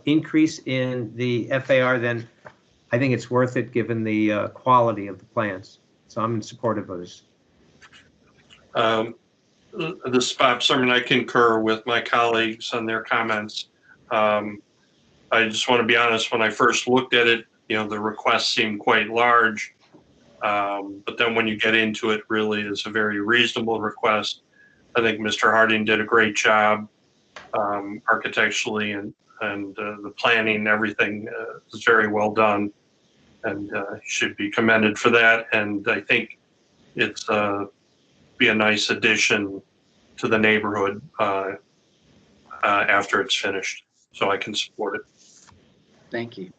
increase in the FAR, then I think it's worth it given the quality of the plans. So I'm in support of this. This Bob Sermon, I concur with my colleagues on their comments. I just want to be honest, when I first looked at it, the request seemed quite large. But then when you get into it, really is a very reasonable request. I think Mr. Harding did a great job architecturally, and the planning, everything is very well done, and should be commended for that. And I think it's be a nice addition to the neighborhood after it's finished. So I can support it. Thank you.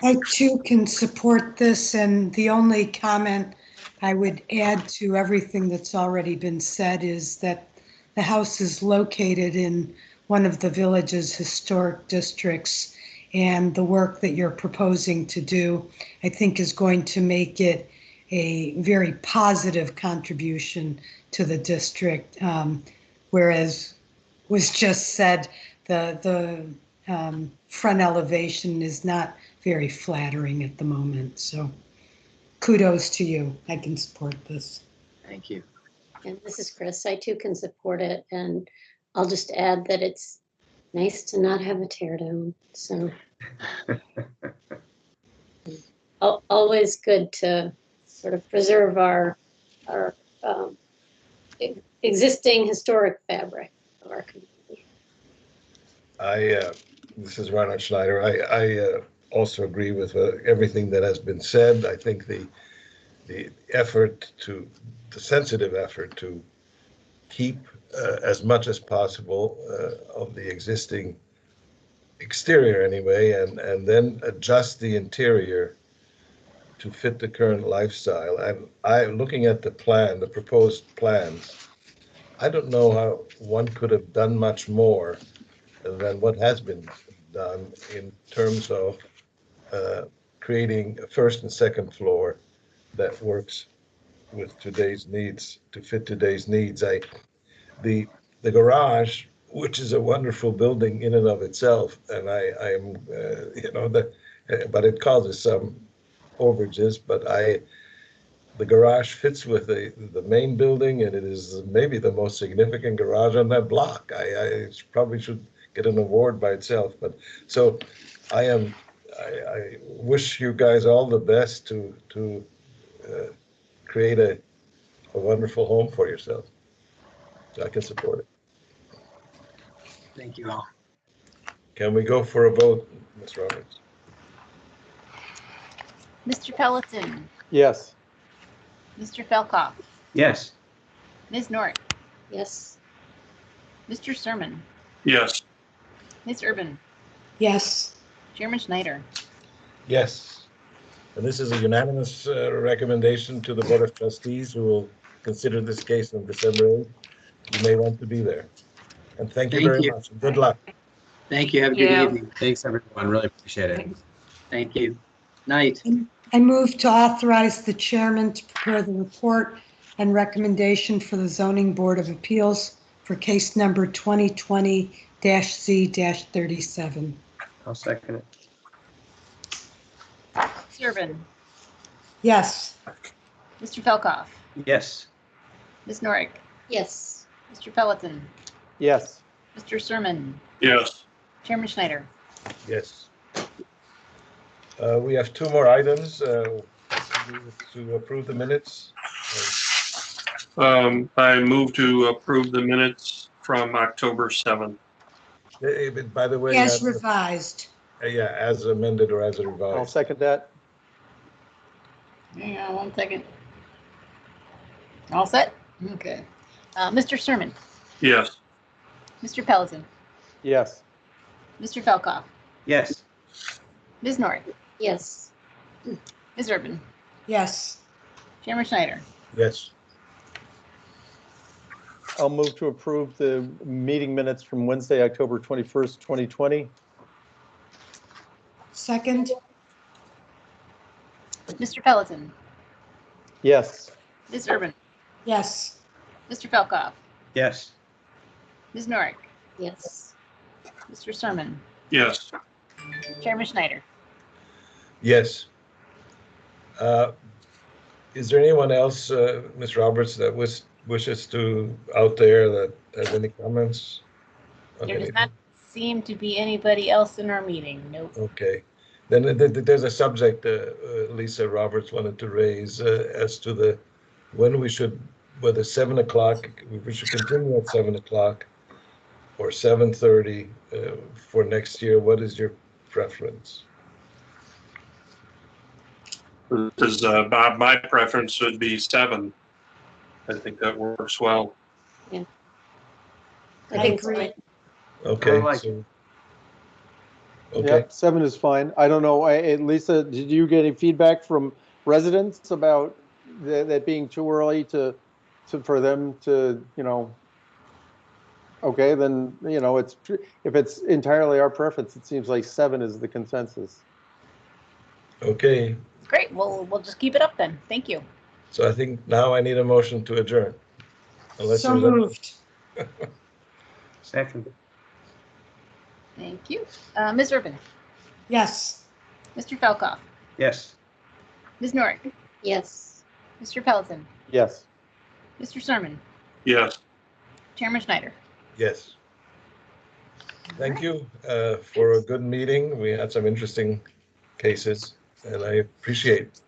I too can support this, and the only comment I would add to everything that's already been said is that the house is located in one of the village's historic districts, and the work that you're proposing to do, I think, is going to make it a very positive contribution to the district, whereas was just said, the front elevation is not very flattering at the moment. So kudos to you. I can support this. Thank you. And this is Chris. I too can support it. And I'll just add that it's nice to not have a tear down. So always good to sort of preserve our existing historic fabric of our community. This is Ronald Schneider. I also agree with everything that has been said. I think the sensitive effort to keep as much as possible of the existing exterior anyway, and then adjust the interior to fit the current lifestyle. And looking at the proposed plans, I don't know how one could have done much more than what has been done in terms of creating a first and second floor that works with today's needs, to fit today's needs. The garage, which is a wonderful building in and of itself, and I'm but it causes some overages. But the garage fits with the main building, and it is maybe the most significant garage on that block. I probably should get an award by itself. But so I wish you guys all the best to create a wonderful home for yourself. So I can support it. Thank you all. Can we go for a vote, Ms. Roberts? Mr. Pelleton, Yes. Mr. Felkoff, Yes. Ms. Norick, Yes. Mr. Sermon, Yes. Ms. Urban, Yes. Chairman Schneider. Yes. And this is a unanimous recommendation to the Board of Trustees, who will consider this case on December 8th. You may want to be there. And thank you very much. Good luck. Thank you. Have a Thank good you. evening. Thanks, everyone. Really appreciate it. Thank you. Night. I move to authorize the chairman to prepare the report and recommendation for the Zoning Board of Appeals for case number 2020-Z-37. I'll second it. Ms. Urban, Yes. Mr. Felkoff, Yes. Ms. Norick, Yes. Mr. Pelleton, Yes. Mr. Sermon, Yes. Chairman Schneider. Yes. We have two more items to approve the minutes. I move to approve the minutes from October 7th. By the way, As revised. yeah, as amended or as I'll revised. second that. Hang on 1 second. All set? Okay. Mr. Sermon, Yes. Mr. Pelleton, Yes. Mr. Felkoff, Yes. Ms. Norick, Yes. Ms. Urban, Yes. Chairman Schneider. Yes. I'll move to approve the meeting minutes from Wednesday, October 21st, 2020. Second. Mr. Pelleton, Yes. Ms. Urban, Yes. Mr. Felkoff, Yes. Ms. Norick, Yes. Mr. Sermon, Yes. Chairman Schneider. Yes. Is there anyone else, Ms. Roberts, that wishes to out there that has any comments? on There does anything? not seem to be anybody else in our meeting. Nope. Okay. Then there's a subject Lisa Roberts wanted to raise as to whether 7 o'clock, we should continue at 7 o'clock or 7:30 for next year. What is your preference? Because Bob, my preference would be 7. I think that works well. I I think it's agree. fine. Okay. I like so- Okay. Yep, 7 is fine. I don't know, Lisa, did you get any feedback from residents about that being too early for them to, okay, then, if it's entirely our preference, it seems like 7 is the consensus. Okay. Great. We'll just keep it up then. Thank you. So I think now I need a motion to adjourn. Unless So there's any- moved. Second. Thank you. Ms. Urban, Yes. Mr. Felkoff, Yes. Ms. Norick, Yes. Mr. Pelleton, Yes. Mr. Sermon, Yes. Chairman Schneider. Yes. Thank you for a good meeting. We had some interesting cases, and I appreciate